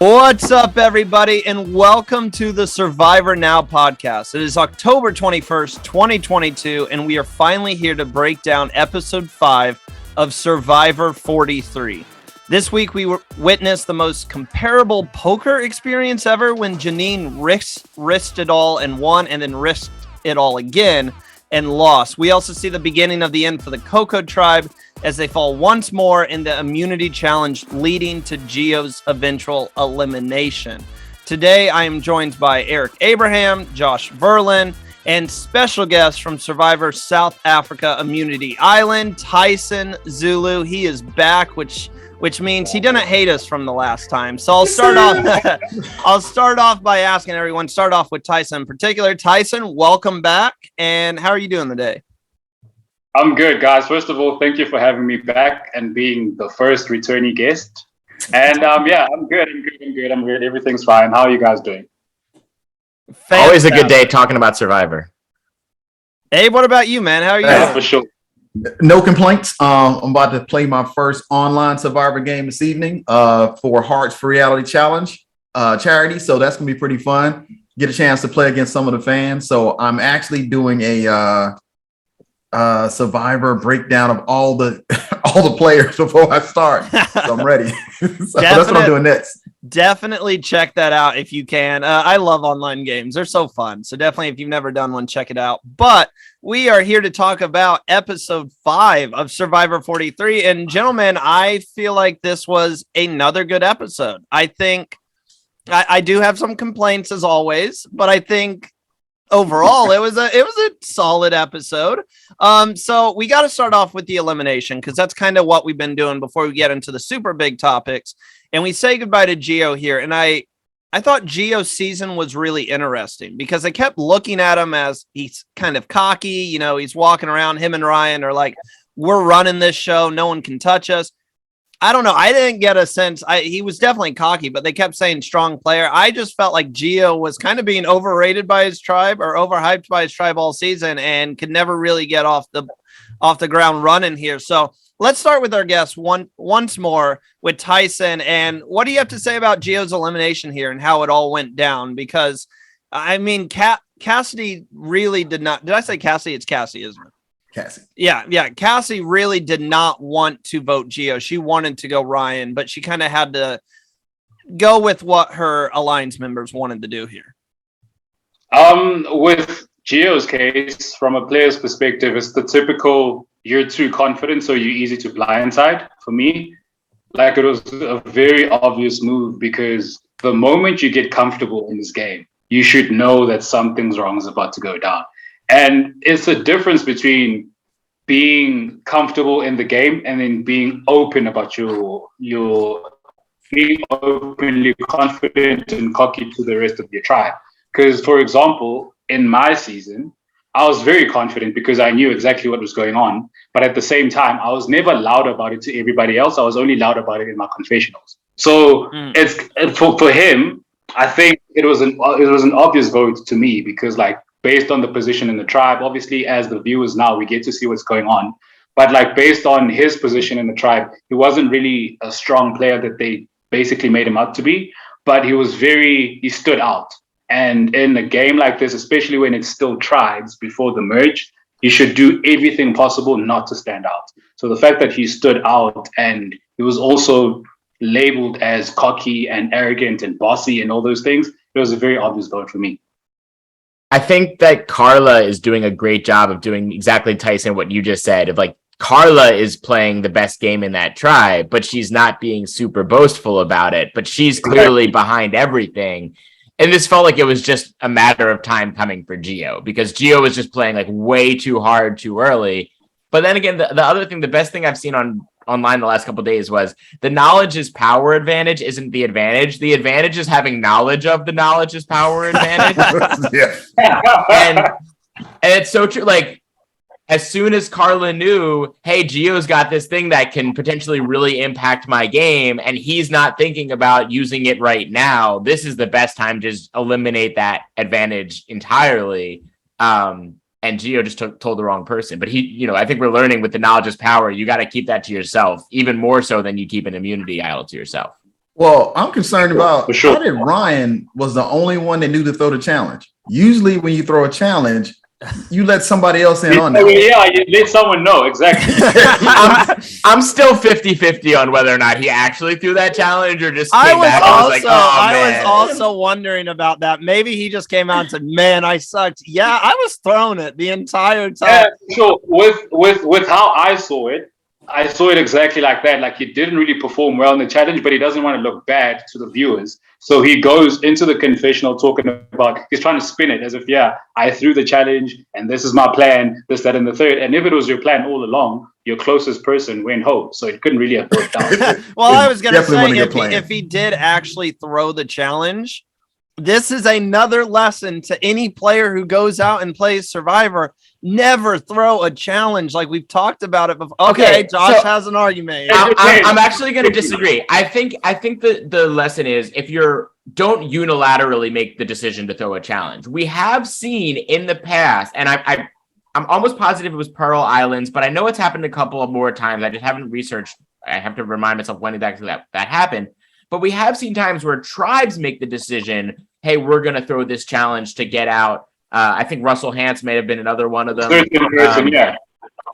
What's up, everybody, and welcome to the Survivor Now podcast. It is October 21st, 2022, and we are finally here to break down episode 5 of Survivor 43. This week, we witnessed the most comparable poker experience ever when Janine risked it all and won, and then risked it all again and lost. We also see the beginning of the end for the Coco tribe as they fall once more in the immunity challenge, leading to Gio's eventual elimination. Today, I am joined by Eric Abraham, Josh Verlin, and special guest from Survivor South Africa Immunity Island, Tyson Zulu. He is back, which means he didn't hate us from the last time. So I'll start off by asking everyone, start off with Tyson in particular. Tyson, welcome back. And how are you doing today? I'm good, guys. First of all, thank you for having me back and being the first returnee guest. And I'm good. Everything's fine. How are you guys doing? Fantastic. Always a good day talking about Survivor. Hey, what about you, man? How are you? Yeah, for sure. No complaints. I'm about to play my first online Survivor game this evening for Hearts for Reality Challenge charity. So that's going to be pretty fun. Get a chance to play against some of the fans. So I'm actually doing a Survivor breakdown of all the players before I start. So I'm ready. So that's what I'm doing next. Definitely check that out if you can. I love online games. They're so fun. So definitely, if you've never done one, check it out. But we are here to talk about episode 5 of Survivor 43. And gentlemen, I feel like this was another good episode. I think I do have some complaints as always, but I think overall it was a solid episode. So we got to start off with the elimination, because that's kind of what we've been doing before we get into the super big topics. And we say goodbye to Gio here. And I thought Gio's season was really interesting because I kept looking at him as he's kind of cocky. You know, he's walking around, him and Ryan are like, we're running this show. No one can touch us. I don't know. I didn't get a sense. He was definitely cocky, but they kept saying strong player. I just felt like Gio was kind of being overrated by his tribe, or overhyped by his tribe all season, and could never really get off the ground running here. So let's start with our guest once more with Tyson. And what do you have to say about Gio's elimination here and how it all went down? Because I mean, Cassidy really did not. Did I say Cassidy? It's Cassie, isn't it? Cassie. Yeah. Cassie really did not want to vote Gio. She wanted to go Ryan, but she kind of had to go with what her alliance members wanted to do here. With Gio's case, from a player's perspective, it's the typical you're too confident, so you're easy to blindside. For me, like, it was a very obvious move, because the moment you get comfortable in this game, you should know that something's wrong is about to go down. And it's a difference between being comfortable in the game and then being open about your being openly confident and cocky to the rest of your tribe. Because, for example, in my season, I was very confident because I knew exactly what was going on. But at the same time, I was never loud about it to everybody else. I was only loud about it in my confessionals. So it's for him, I think it was an obvious vote to me, because, like, based on the position in the tribe, obviously, as the viewers now, we get to see what's going on. But, like, based on his position in the tribe, he wasn't really a strong player that they basically made him out to be. But he stood out. And in a game like this, especially when it's still tribes before the merge, you should do everything possible not to stand out. So the fact that he stood out, and he was also labeled as cocky and arrogant and bossy and all those things, it was a very obvious vote for me. I think that Karla is doing a great job of doing exactly, Tyson, what you just said. Of, like, Karla is playing the best game in that tribe, but she's not being super boastful about it. But she's clearly behind everything. And this felt like it was just a matter of time coming for Gio, because Gio was just playing, like, way too hard too early. But then again, the other thing, the best thing I've seen online the last couple of days was the knowledge is power advantage isn't the advantage. The advantage is having knowledge of the knowledge is power advantage. and it's so true. Like, as soon as Karla knew, hey, Gio's got this thing that can potentially really impact my game, and he's not thinking about using it right now, this is the best time to just eliminate that advantage entirely. And Gio just told the wrong person. But I think we're learning with the knowledge is power. You got to keep that to yourself, even more so than you keep an immunity idol to yourself. Well, I'm concerned about For sure. how did Ryan was the only one that knew to throw the challenge. Usually when you throw a challenge, you let somebody else in on that. Yeah, you let someone know exactly. I'm still 50-50 on whether or not he actually threw that challenge or just came back and was like, oh, I man. was also wondering about that. Maybe he just came out and said, "Man, I sucked." Yeah, I was throwing it the entire time. Yeah, sure. With how I saw it exactly like that. Like he didn't really perform well in the challenge, but he doesn't want to look bad to the viewers. So he goes into the confessional talking about, he's trying to spin it as if, yeah, I threw the challenge and this is my plan, this, that, and the third. And if it was your plan all along, your closest person went home. So it couldn't really have worked out. Well, I was going to Definitely say, wasn't a good if he did actually throw the challenge, this is another lesson to any player who goes out and plays Survivor. Never throw a challenge like we've talked about it before. Okay, Josh has an argument. I'm actually going to disagree. I think the lesson is if don't unilaterally make the decision to throw a challenge. We have seen in the past, and I'm almost positive it was Pearl Islands, but I know it's happened a couple of more times. I just haven't researched. I have to remind myself when exactly that happened. But we have seen times where tribes make the decision, hey, we're going to throw this challenge to get out. I think Russell Hance may have been another one of them. Yeah.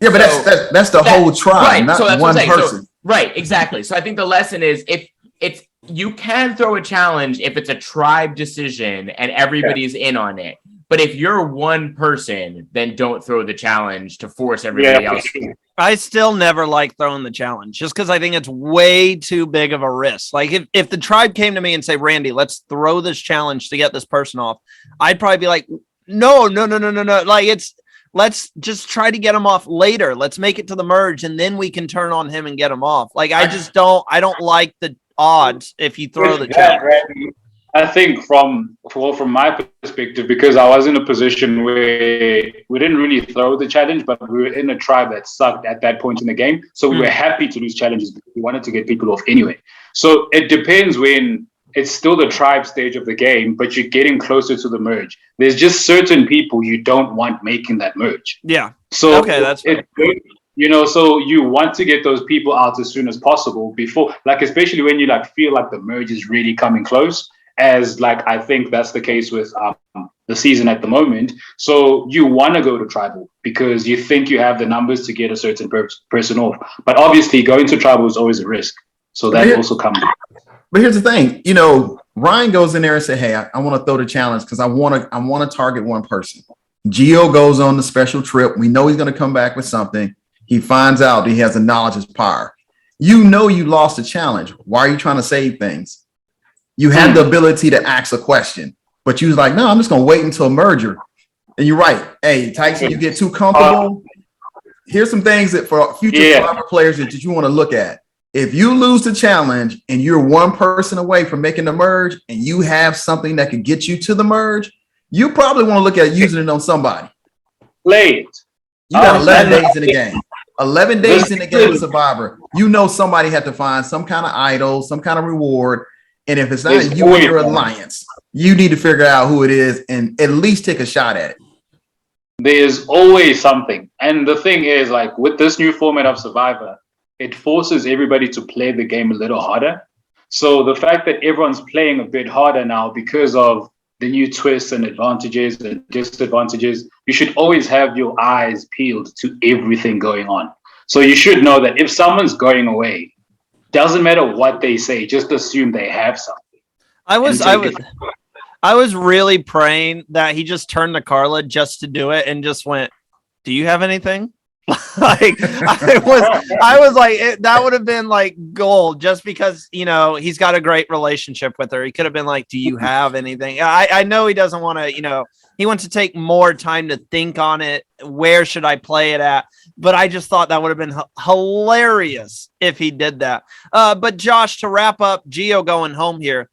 Yeah, but that's the whole tribe, right, not so that's one what I'm saying. person. So, right, exactly. So I think the lesson is if it's you can throw a challenge if it's a tribe decision and everybody's in on it. But if you're one person, then don't throw the challenge to force everybody else. I still never like throwing the challenge just because I think it's way too big of a risk. Like if the tribe came to me and say, Randy, let's throw this challenge to get this person off, I'd probably be like, no. Like let's just try to get him off later. Let's make it to the merge and then we can turn on him and get him off. Like I don't like the odds if you throw the challenge. I think from my perspective, because I was in a position where we didn't really throw the challenge, but we were in a tribe that sucked at that point in the game. So we were happy to lose challenges because we wanted to get people off anyway. So it depends when it's still the tribe stage of the game, but you're getting closer to the merge. There's just certain people you don't want making that merge. Yeah. So okay, that's fair. So you want to get those people out as soon as possible before, like, especially when you like feel like the merge is really coming close. As like I think that's the case with the season at the moment. So you want to go to tribal because you think you have the numbers to get a certain person off. But obviously going to tribal is always a risk. So that also comes. But here's the thing, Ryan goes in there and say, hey, I want to throw the challenge because I want to target one person. Gio goes on the special trip. We know he's going to come back with something. He finds out he has the knowledge is power. You lost the challenge. Why are you trying to save things? You had the ability to ask a question, but you was like, no, I'm just going to wait until a merger. And you're right. Hey, Tyson, you get too comfortable. Here's some things that for future Survivor players that you want to look at. If you lose the challenge and you're one person away from making the merge and you have something that could get you to the merge, you probably want to look at using it on somebody. Play it. You got 11 days in the game. 11 days in the game of Survivor. Somebody had to find some kind of idol, some kind of reward. And if it's not you and your alliance, you need to figure out who it is and at least take a shot at it. There's always something. And the thing is, like, with this new format of Survivor, it forces everybody to play the game a little harder. So the fact that everyone's playing a bit harder now because of the new twists and advantages and disadvantages, you should always have your eyes peeled to everything going on. So you should know that if someone's going away, doesn't matter what they say, just assume they have something. I was really praying that he just turned to Karla just to do it and just went, do you have anything? Like I was like, that would have been like gold just because, he's got a great relationship with her. He could have been like, do you have anything? I know he doesn't want to, he wants to take more time to think on it. Where should I play it at? But I just thought that would have been hilarious if he did that. But Josh, to wrap up, Gio going home here.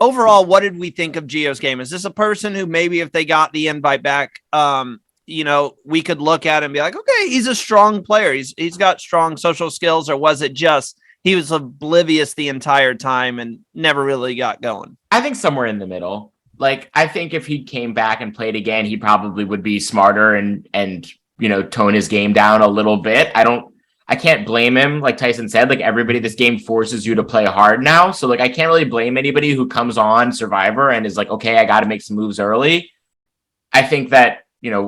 Overall, what did we think of Gio's game? Is this a person who maybe if they got the invite back, we could look at him and be like, okay, he's a strong player. He's got strong social skills, or was it just he was oblivious the entire time and never really got going? I think somewhere in the middle. Like, I think if he came back and played again, he probably would be smarter and tone his game down a little bit. I I can't blame him. Like Tyson said, like everybody, this game forces you to play hard now. So like, I can't really blame anybody who comes on Survivor and is like, okay, I got to make some moves early. I think that,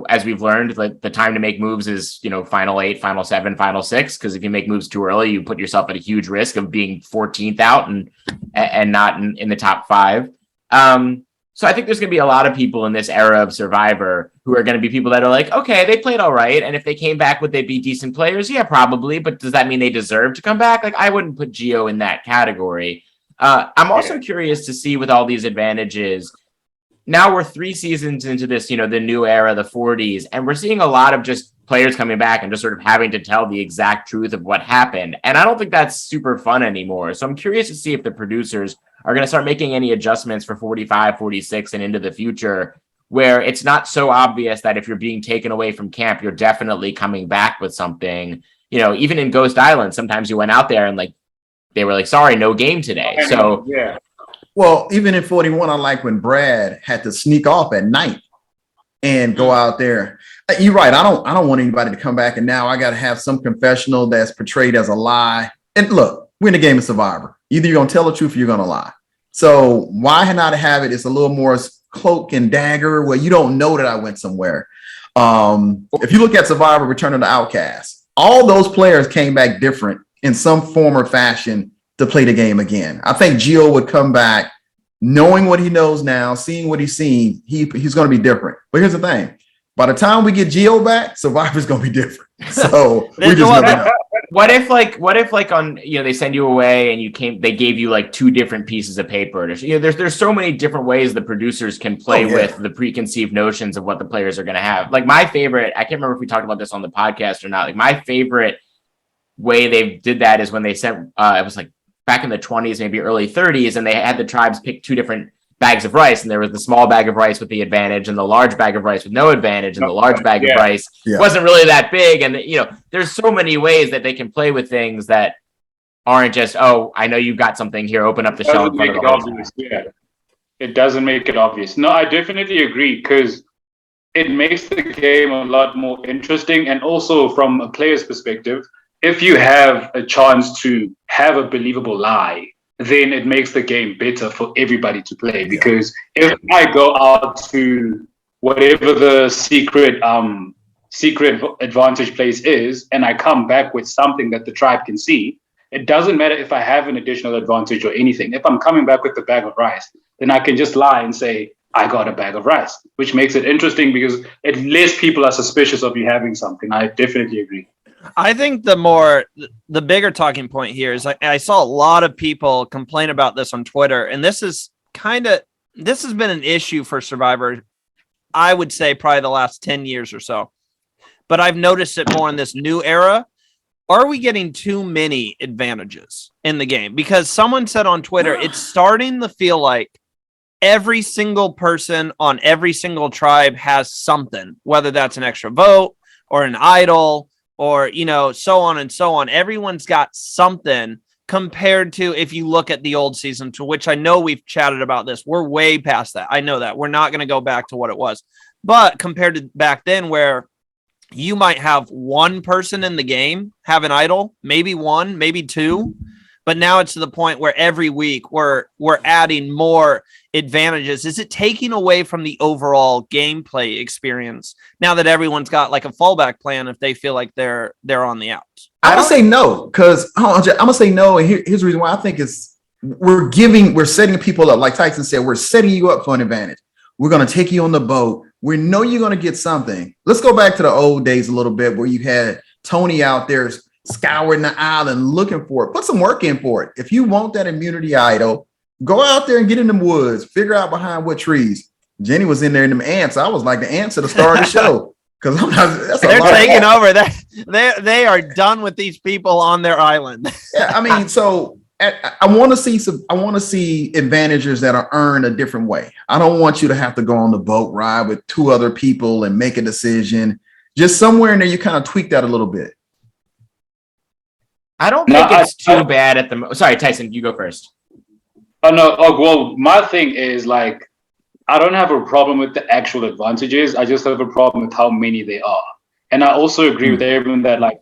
as we've learned, like the time to make moves is, final 8, final 7, final 6. Because if you make moves too early, you put yourself at a huge risk of being 14th out and not in the top 5. So I think there's going to be a lot of people in this era of Survivor who are going to be people that are like, okay, they played all right. And if they came back, would they be decent players? Yeah, probably. But does that mean they deserve to come back? Like, I wouldn't put Gio in that category. I'm also curious to see with all these advantages. Now we're 3 seasons into this, the new era, the 40s, and we're seeing a lot of just players coming back and just sort of having to tell the exact truth of what happened. And I don't think that's super fun anymore. So I'm curious to see if the producers are going to start making any adjustments for 45, 46 and into the future, where it's not so obvious that if you're being taken away from camp, you're definitely coming back with something. Even in Ghost Island, sometimes you went out there and like, they were like, sorry, no game today. So yeah. Well, even in 41, I like when Brad had to sneak off at night and go out there. You're right. I don't want anybody to come back and now I got to have some confessional that's portrayed as a lie. And look, we're in the game of Survivor. Either you're going to tell the truth or you're going to lie. So why not have it? It's a little more cloak and dagger where you don't know that I went somewhere. If you look at Survivor Return of the Outcast, all those players came back different in some form or fashion to play the game again. I think Gio would come back knowing what he knows now, seeing what he's seen. He's going to be different. But here's the thing. By the time we get Gio back, Survivor's going to be different. So we just never know. What if on, they send you away and they gave you like 2 different pieces of paper. There's so many different ways the producers can play with the preconceived notions of what the players are going to have. Like my favorite, I can't remember if we talked about this on the podcast or not. Like my favorite way they did that is when they sent, it was like back in the 20s, maybe early 30s, and they had the tribes pick 2 different bags of rice, and there was the small bag of rice with the advantage and the large bag of rice with no advantage, and the large bag of rice wasn't really that big. And there's so many ways that they can play with things that aren't just, oh, I know you've got something here, open up the shell in front of the obvious. It doesn't make it obvious. No, I definitely agree, because it makes the game a lot more interesting. And also from a player's perspective, if you have a chance to have a believable lie, then it makes the game better for everybody to play. Because if I go out to whatever the secret advantage place is, and I come back with something that the tribe can see, it doesn't matter if I have an additional advantage or anything. If I'm coming back with the bag of rice, then I can just lie and say, I got a bag of rice, which makes it interesting because at least people are suspicious of you having something. I definitely agree. I think the bigger talking point here is I saw a lot of people complain about this on Twitter, and this has been an issue for Survivor, I would say probably the last 10 years or so. But I've noticed it more in this new era. Are we getting too many advantages in the game? Because someone said on Twitter, it's starting to feel like every single person on every single tribe has something, whether that's an extra vote or an idol or, so on and so on. Everyone's got something compared to if you look at the old season, to which I know we've chatted about this. We're way past that. I know that. We're not going to go back to what it was. But compared to back then where you might have one person in the game have an idol, maybe 1, maybe 2. But now it's to the point where every week we're adding more advantages. Is it taking away from the overall gameplay experience now that everyone's got like a fallback plan if they feel like they're on the outs? I'm gonna say no, because I'm gonna say no, and here's the reason why. I think is we're setting people up, like Tyson said, we're setting you up for an advantage. We're gonna take you on the boat. We know you're gonna get something. Let's go back to the old days a little bit where you had Tony out there scouring the island looking for it. Put some work in for it. If you want that immunity idol, go out there and get in them woods, figure out behind what trees. Jenny was in there in them ants. I was like the ants at the start of the show. Because they're taking over. They are done with these people on their island. Yeah, I mean, so I want to see advantages that are earned a different way. I don't want you to have to go on the boat ride with 2 other people and make a decision. Just somewhere in there, you kind of tweak that a little bit. I don't think it's too bad at the Sorry, Tyson, you go first. Oh, no. Oh, well, my thing is like, I don't have a problem with the actual advantages. I just have a problem with how many they are. And I also agree with everyone that like,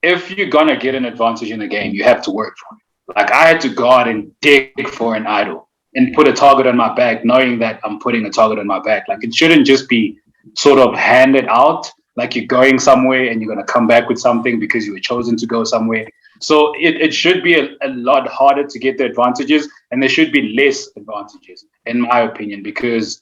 if you're gonna get an advantage in the game, you have to work for it. Like I had to go out and dig for an idol and put a target on my back, knowing that I'm putting a target on my back. Like it shouldn't just be sort of handed out, like you're going somewhere and you're gonna come back with something because you were chosen to go somewhere. So it should be a lot harder to get the advantages, and there should be less advantages, in my opinion, because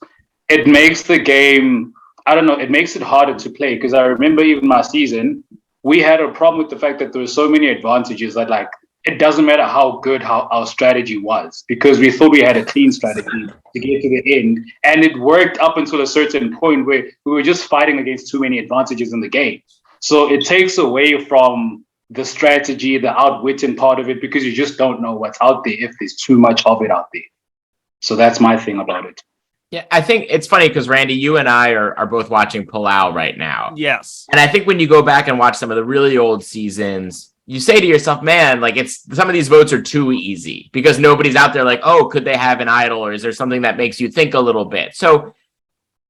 it makes the game, I don't know, it makes it harder to play. Because I remember even my season, we had a problem with the fact that there were so many advantages that like it doesn't matter how good our strategy was, because we thought we had a clean strategy to get to the end. And it worked up until a certain point where we were just fighting against too many advantages in the game. So it takes away from the strategy, the outwitting part of it, because you just don't know what's out there if there's too much of it out there. So that's my thing about it. Yeah, I think it's funny because Randy, you and I are both watching Palau right now. Yes. And I think when you go back and watch some of the really old seasons, you say to yourself, man, like some of these votes are too easy because nobody's out there like, oh, could they have an idol, or is there something that makes you think a little bit? So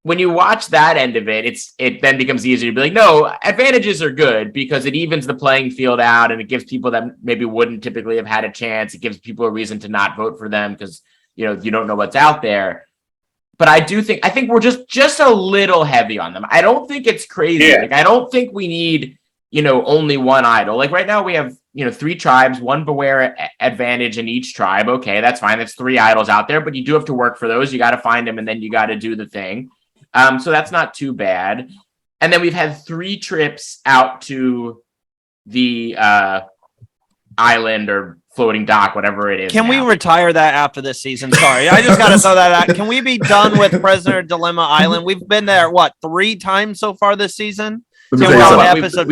when you watch that end of it, it then becomes easier to be like, no, advantages are good because it evens the playing field out and it gives people that maybe wouldn't typically have had a chance. It gives people a reason to not vote for them because you don't know what's out there. But I think we're just a little heavy on them. I don't think it's crazy. Yeah. Like I don't think we need only one idol. Like right now we have, 3 tribes, one beware advantage in each tribe. Okay, that's fine. That's 3 idols out there, but you do have to work for those. You got to find them and then you got to do the thing. So that's not too bad. And then we've had 3 trips out to the island or floating dock, whatever it is. Can we retire that after this season? Sorry, I just got to throw that out. Can we be done with Prisoner Dilemma Island? We've been there, 3 times so far this season? Let me tell you something.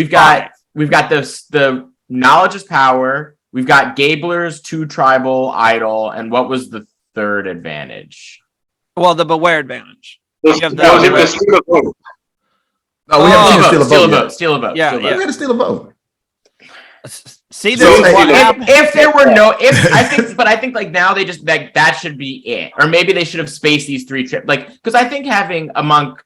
We've got the knowledge is power. We've got Gabler's 2 tribal idol, and what was the 3rd advantage? Well, the beware advantage. We have to steal a vote. No, we have to steal a vote. Steal a vote. Yeah. We had to steal a vote. See, So if there were no, I think like now they just like that should be it, or maybe they should have spaced these 3 trips, like because I think having among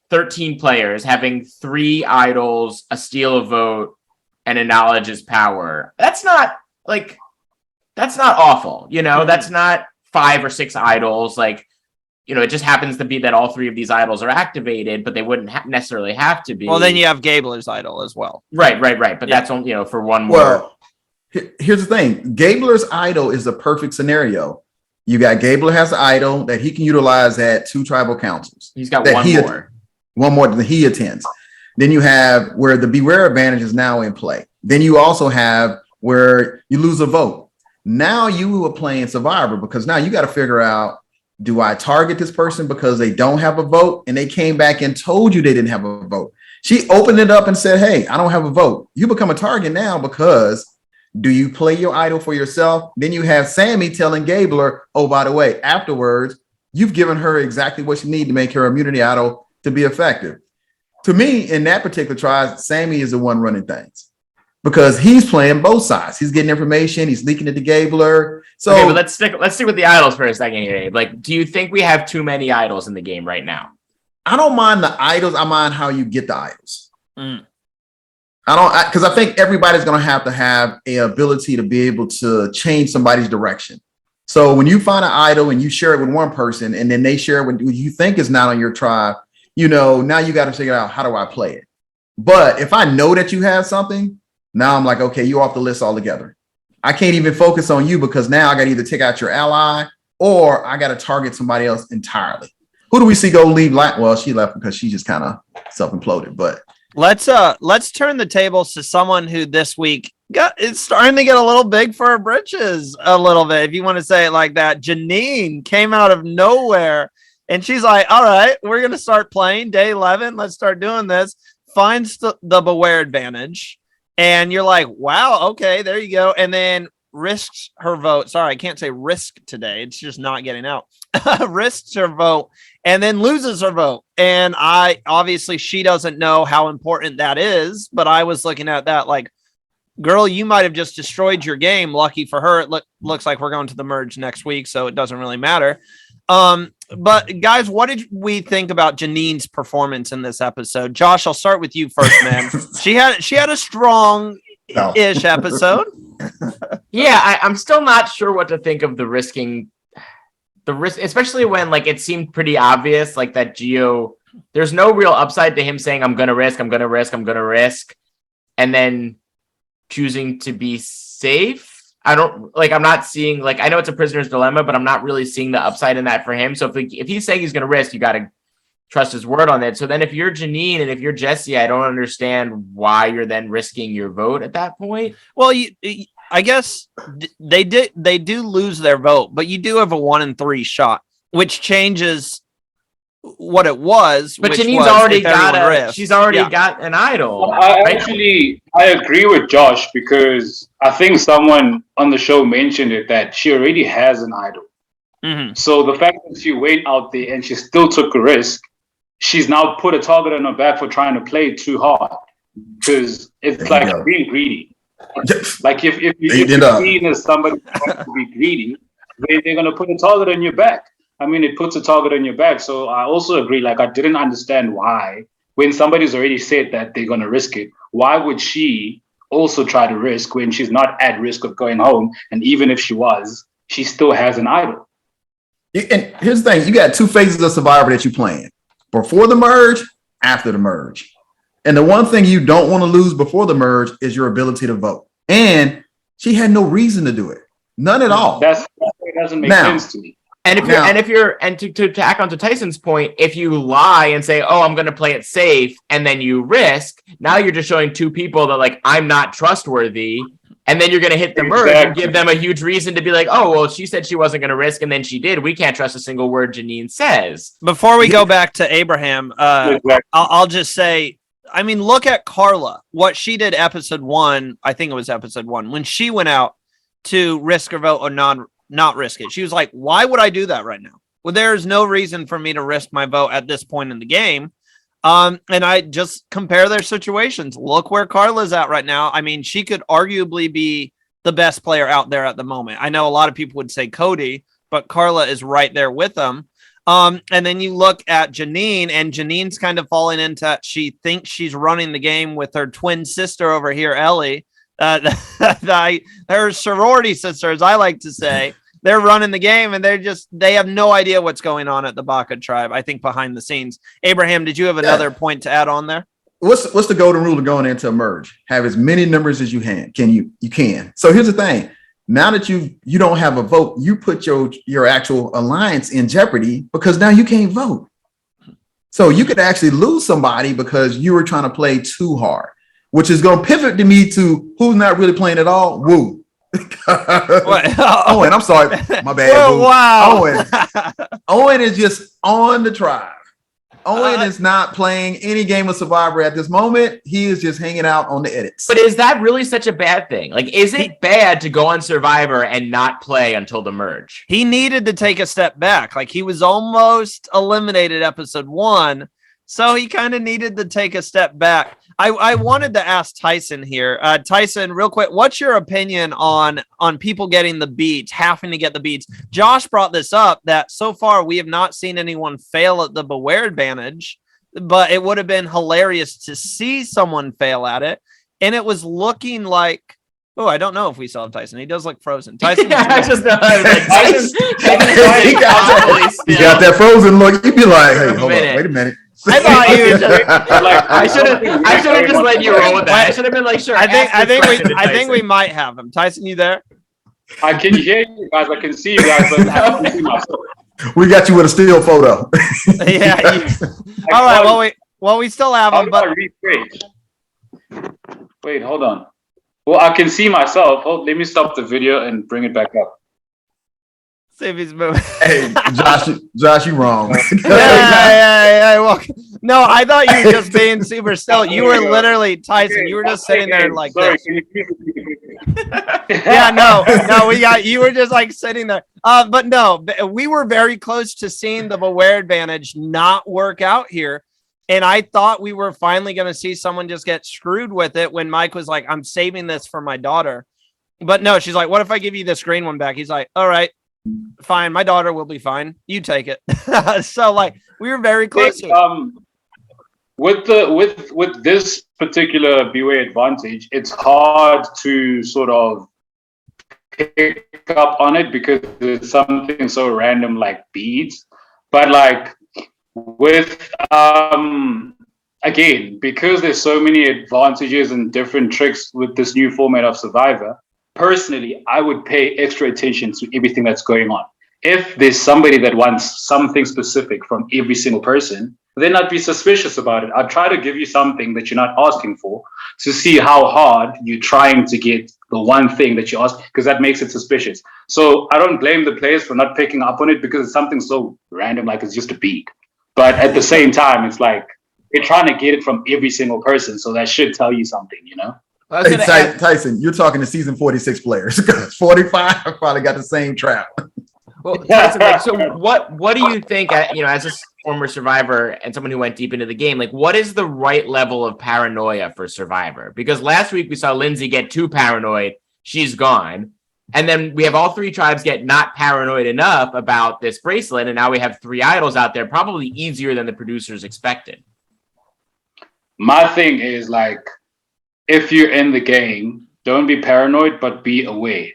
13 players having 3 idols, a steal a vote, and a knowledge is power. That's not awful. That's not 5 or 6 idols. Like, it just happens to be that all 3 of these idols are activated, but they wouldn't necessarily have to be. Well, then you have Gabler's idol as well. Right. But that's only, for one more. Well, here's the thing. Gabler's idol is a perfect scenario. You got Gabler has an idol that he can utilize at 2 tribal councils. He's got one more that he attends. Then you have where the beware advantage is now in play. Then you also have where you lose a vote. Now you are playing Survivor because now you got to figure out, do I target this person because they don't have a vote and they came back and told you they didn't have a vote? She opened it up and said, hey, I don't have a vote. You become a target now because do you play your idol for yourself? Then you have Sammy telling Gabler, oh, by the way, afterwards, you've given her exactly what she needs to make her immunity idol to be effective. To me, in that particular trial, Sammy is the one running things because he's playing both sides. He's getting information. He's leaking it to Gabler. So okay, but let's stick with the idols for a second here, Abe. Like, do you think we have too many idols in the game right now? I don't mind the idols. I mind how you get the idols. Mm. Because I think everybody's going to have a ability to be able to change somebody's direction. So when you find an idol and you share it with one person and then they share it with you think is not on your tribe, now you got to figure out, how do I play it? But if I know that you have something, now I'm like, okay, you're off the list altogether. I can't even focus on you because now I got to either take out your ally or I got to target somebody else entirely. Who do we see go leave? Well, she left because she just kind of self-imploded, but let's turn the tables to someone who this week it's starting to get a little big for her britches a little bit, if you want to say it like that. Janine came out of nowhere and she's like, all right, we're going to start playing day 11. Let's start doing this. Finds the beware advantage. And you're like, wow, okay, there you go. And then risks her vote. Sorry, I can't say risk today. It's just not getting out. Risks her vote and then loses her vote. And obviously she doesn't know how important that is, but I was looking at that like, girl, you might have just destroyed your game. Lucky for her, it looks like we're going to the merge next week, so it doesn't really matter. But guys, what did we think about Janine's performance in this episode? Josh, I'll start with you first, man. She had a strong No. ish episode. Yeah, I'm still not sure what to think of the risk, especially when like it seemed pretty obvious, like that Gio. There's no real upside to him saying, "I'm gonna risk, I'm gonna risk, I'm gonna risk," and then choosing to be safe. I'm not seeing, like, I know it's a prisoner's dilemma, but I'm not really seeing the upside in that for him. So if he's saying he's gonna risk, you got to trust his word on that. So then if you're Janine and if you're Jesse, I don't understand why you're then risking your vote at that point. Well, I guess they do lose their vote, but you do have a 1 in 3 shot, which changes what it was. But which Janine's was already if everyone got risked. she's already Yeah. got an idol. I agree with Josh because I think someone on the show mentioned it that she already has an idol. Mm-hmm. So the fact that she went out there and she still took a risk, she's now put a target on her back for trying to play too hard because it's like being greedy. Like if you're seen as somebody who wants to be greedy, they're going to put a target on your back. I mean, it puts a target on your back. So I also agree. Like, I didn't understand why, when somebody's already said that they're going to risk it, why would she also try to risk when she's not at risk of going home? And even if she was, she still has an idol. And here's the thing. You got 2 phases of Survivor that you're playing. Before the merge, after the merge. And the one thing you don't want to lose before the merge is your ability to vote. And she had no reason to do it. None at all. That doesn't make sense to me. And to tack onto Tyson's point, if you lie and say, "Oh, I'm going to play it safe," and then you risk, now you're just showing 2 people that, like, I'm not trustworthy, and then you're going to hit the merge and give them a huge reason to be like, "Oh, well, she said she wasn't going to risk, and then she did. We can't trust a single word Janine says." Before we go back to Abraham, I'll just say, I mean, look at Karla. What she did episode 1, I think it was episode 1, when she went out to risk her vote or not risk it. She was like, why would I do that right now? Well, there's no reason for me to risk my vote at this point in the game. And I just compare their situations. Look where Karla's at right now. I mean, she could arguably be the best player out there at the moment. I know a lot of people would say Cody, but Karla is right there with them. And then you look at Janine, and Janine's kind of falling into, she thinks she's running the game with her twin sister over here, Ellie. Her sorority sisters, I like to say, they're running the game, and they have no idea what's going on at the Baka tribe, I think, behind the scenes. Abraham, did you have another point to add on there? What's the golden rule of going into a merge? Have as many numbers as you can. You can. So here's the thing. Now that you don't have a vote, you put your actual alliance in jeopardy because now you can't vote. So you could actually lose somebody because you were trying to play too hard, which is going to pivot to me to who's not really playing at all. Woo. Owen, I'm sorry. My bad. Whoa, wow. Owen is just on the tribe. Owen is not playing any game of Survivor at this moment. He is just hanging out on the edits. But is that really such a bad thing? Like, is it bad to go on Survivor and not play until the merge? He needed to take a step back. Like, he was almost eliminated episode 1. So he kind of needed to take a step back. I wanted to ask Tyson here. Tyson, real quick, what's your opinion on people getting the beats, having to get the beats? Josh brought this up that so far we have not seen anyone fail at the Beware advantage, but it would have been hilarious to see someone fail at it. And it was looking like, oh, I don't know if we still have Tyson. He does look frozen. Tyson, Yeah, I just know. He got that frozen look. You'd be like, hey, hold on, wait a minute. I thought you I should have just let you roll with that. I should have been like, sure. I think we might have him. Tyson, you there? I can hear you guys. I can see you guys, but I can't see myself. We got you with a still photo. Yeah. All right. Well, we still have him, but wait, hold on. Well, I can see myself. Let me stop the video and bring it back up. see if he's moving. Hey, Josh, you wrong. Yeah. Well, no, I thought you were just being super still. You were literally Tyson. You were just sitting there like this. Yeah, no, we got you were just like sitting there. But no, we were very close to seeing the Beware advantage not work out here. And I thought we were finally going to see someone just get screwed with it when Mike was like, I'm saving this for my daughter. But no, she's like, what if I give you this green one back? He's like, all right, fine. My daughter will be fine. You take it. So like, we were very close. with this particular Beware advantage, it's hard to sort of pick up on it because it's something so random like beads. But like with again, because there's so many advantages and different tricks with this new format of Survivor, personally, I would pay extra attention to everything that's going on. If there's somebody that wants something specific from every single person, then I'd be suspicious about it. I'd try to give you something that you're not asking for to see how hard you're trying to get the one thing that you ask, because that makes it suspicious. So I don't blame the players for not picking up on it because it's something so random, like it's just a bead. But at the same time, it's like they're trying to get it from every single person. So that should tell you something, you know? Hey, Tyson, you're talking to season 46 players. 45 probably got the same trap. Well, Tyson, like, so what do you think, as a former Survivor and someone who went deep into the game, like what is the right level of paranoia for Survivor? Because last week we saw Lindsay get too paranoid. She's gone. And then we have all three tribes get not paranoid enough about this bracelet. And now we have three idols out there, probably easier than the producers expected. My thing is like, if you're in the game, don't be paranoid, but be aware.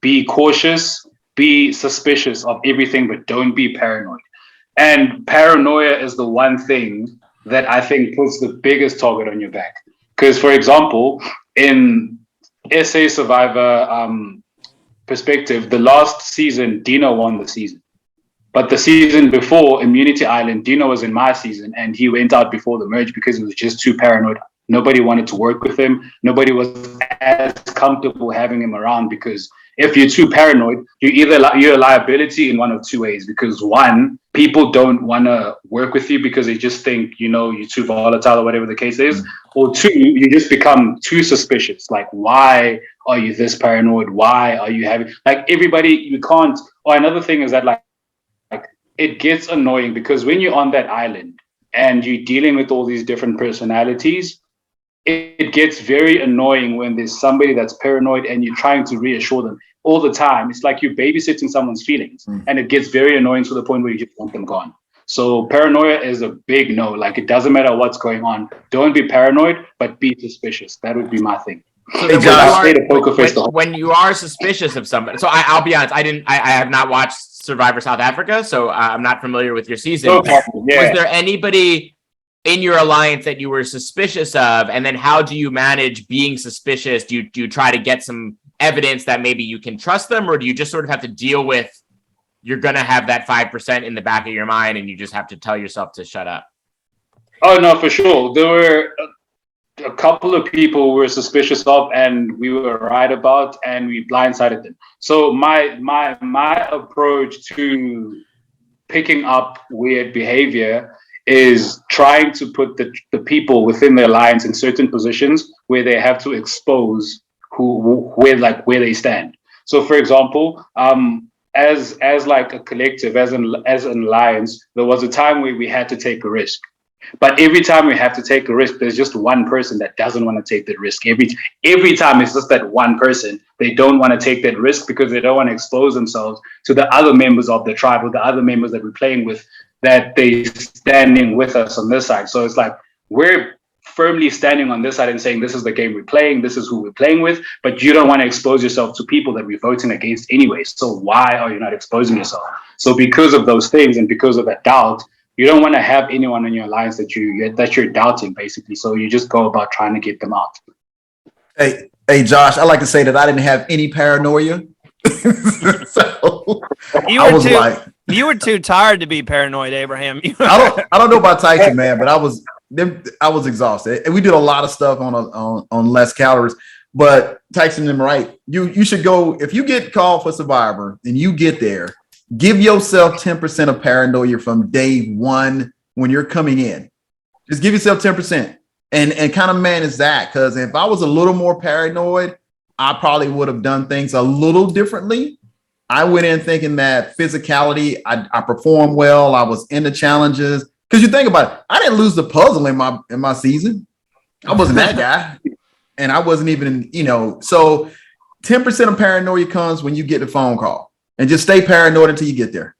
Be cautious, be suspicious of everything, but don't be paranoid. And paranoia is the one thing that I think puts the biggest target on your back. Because, for example, in SA Survivor perspective, the last season, Dino won the season. But the season before, Immunity Island, Dino was in my season, and he went out before the merge because he was just too paranoid. Nobody wanted to work with him. Nobody was as comfortable having him around because if you're too paranoid, you're a liability in one of two ways. Because one, people don't want to work with you because they just think, you're too volatile or whatever the case is. Or two, you just become too suspicious. Like, why are you this paranoid? Why are you having, like, everybody, you can't. Or another thing is that like it gets annoying because when you're on that island and you're dealing with all these different personalities, it gets very annoying when there's somebody that's paranoid and you're trying to reassure them all the time. It's like you're babysitting someone's feelings, and it gets very annoying to the point where you just want them gone. So paranoia is a big no. Like, it doesn't matter what's going on. Don't be paranoid, but be suspicious. That would be my thing. So when you are suspicious of somebody, so I'll be honest, I have not watched Survivor South Africa, so I'm not familiar with your season. Was there anybody in your alliance that you were suspicious of? And then how do you manage being suspicious? Do you try to get some evidence that maybe you can trust them, or do you just sort of have to deal with, you're going to have that 5% in the back of your mind and you just have to tell yourself to shut up? Oh, no, for sure. There were a couple of people we were suspicious of and we were right about, and we blindsided them. So my approach to picking up weird behavior is trying to put the people within the alliance in certain positions where they have to expose where they stand. So, for example, as like a collective, as an alliance, there was a time where we had to take a risk. But every time we have to take a risk, there's just one person that doesn't want to take that risk. Every time it's just that one person. They don't want to take that risk because they don't want to expose themselves to the other members of the tribe or the other members that we're playing with, that they standing with us on this side. So it's like we're firmly standing on this side and saying, this is the game we're playing, this is who we're playing with, but you don't want to expose yourself to people that we're voting against anyway. So why are you not exposing yourself? So because of those things and because of that doubt, you don't want to have anyone in your alliance that you're doubting, basically. So you just go about trying to get them out. Hey, Josh, I like to say that I didn't have any paranoia. So you were too tired to be paranoid, Abraham. I don't know about Tyson, man, but I was exhausted. And we did a lot of stuff on less calories. But Tyson, I'm right. You should go, if you get called for Survivor and you get there, give yourself 10% of paranoia from day one when you're coming in. Just give yourself 10% and kind of manage that. Because if I was a little more paranoid, I probably would have done things a little differently. I went in thinking that physicality, I performed well. I was in the challenges. Because you think about it, I didn't lose the puzzle in my season. I wasn't that guy. And I wasn't even, so 10% of paranoia comes when you get the phone call. And just stay paranoid until you get there.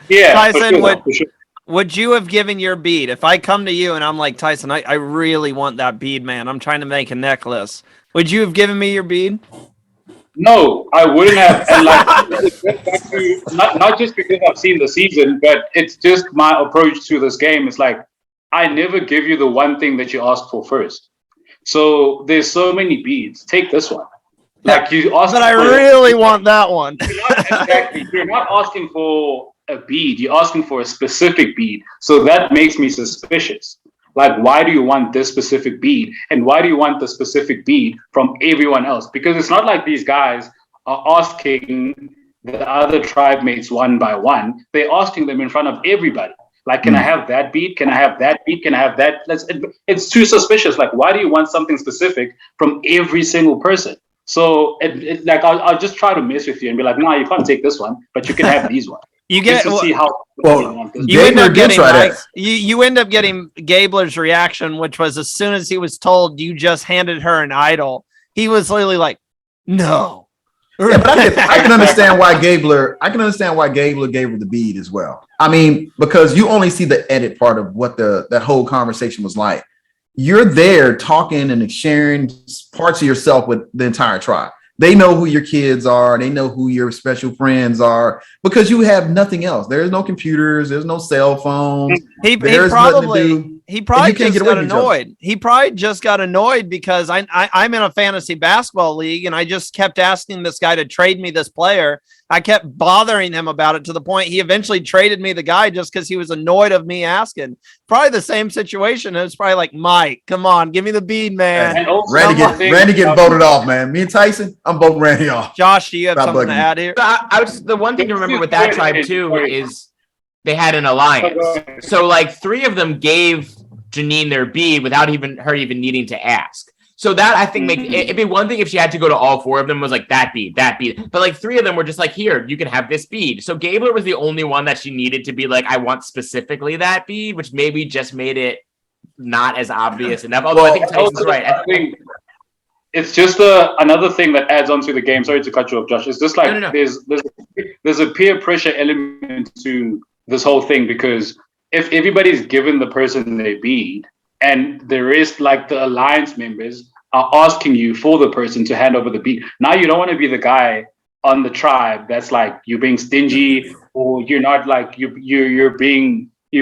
Yeah, Tyson, for sure. would you have given your bead if I come to you and I'm like, Tyson, I really want that bead, man. I'm trying to make a necklace. Would you have given me your bead? No, I wouldn't have. And like, not just because I've seen the season, but it's just my approach to this game. It's like, I never give you the one thing that you ask for first. So there's so many beads. Take this one. Like you ask, but I really want that one. You're not asking for a bead. You're asking for a specific bead. So that makes me suspicious. Like, why do you want this specific bead? And why do you want the specific bead from everyone else? Because it's not like these guys are asking the other tribe mates one by one. They're asking them in front of everybody. Like, can I have that bead? Can I have that bead? Can I have that? It's too suspicious. Like, why do you want something specific from every single person? So, like, I'll just try to mess with you and be like, no, you can't take this one, but you can have these ones. You get to see how you end up getting you end up getting Gabler's reaction, which was as soon as he was told you just handed her an idol, he was literally like, "No." Yeah, but I can understand why Gabler. I can understand why Gabler gave her the bead as well. I mean, because you only see the edit part of what that whole conversation was like. You're there talking and sharing parts of yourself with the entire tribe. They know who your kids are. They know who your special friends are because you have nothing else. There's no computers. There's no cell phones. He probably just got annoyed. He probably just got annoyed because I'm in a fantasy basketball league and I just kept asking this guy to trade me this player. I kept bothering him about it to the point he eventually traded me the guy just because he was annoyed of me asking. Probably the same situation. It was probably like, Mike, come on, give me the bead, man. Randy getting voted off, man. Me and Tyson, I'm voting Randy off. Josh, do you have something to add here? The one thing to remember with that tribe too is they had an alliance. So like 3 of them gave Janine their bead without her even needing to ask. So that I think it'd be one thing if she had to go to all 4 of them was like that bead. But like 3 of them were just like, here, you can have this bead. So Gabler was the only one that she needed to be like, I want specifically that bead, which maybe just made it not as obvious enough. Although I think Tyson's right. I think it's just another thing that adds on to the game. Sorry to cut you off, Josh. It's just like no. There's a peer pressure element to this whole thing because if everybody's given the person their bead, and the rest, like the alliance members, are asking you for the person to hand over the bead. Now you don't want to be the guy on the tribe that's like you're being stingy, or you're not like you're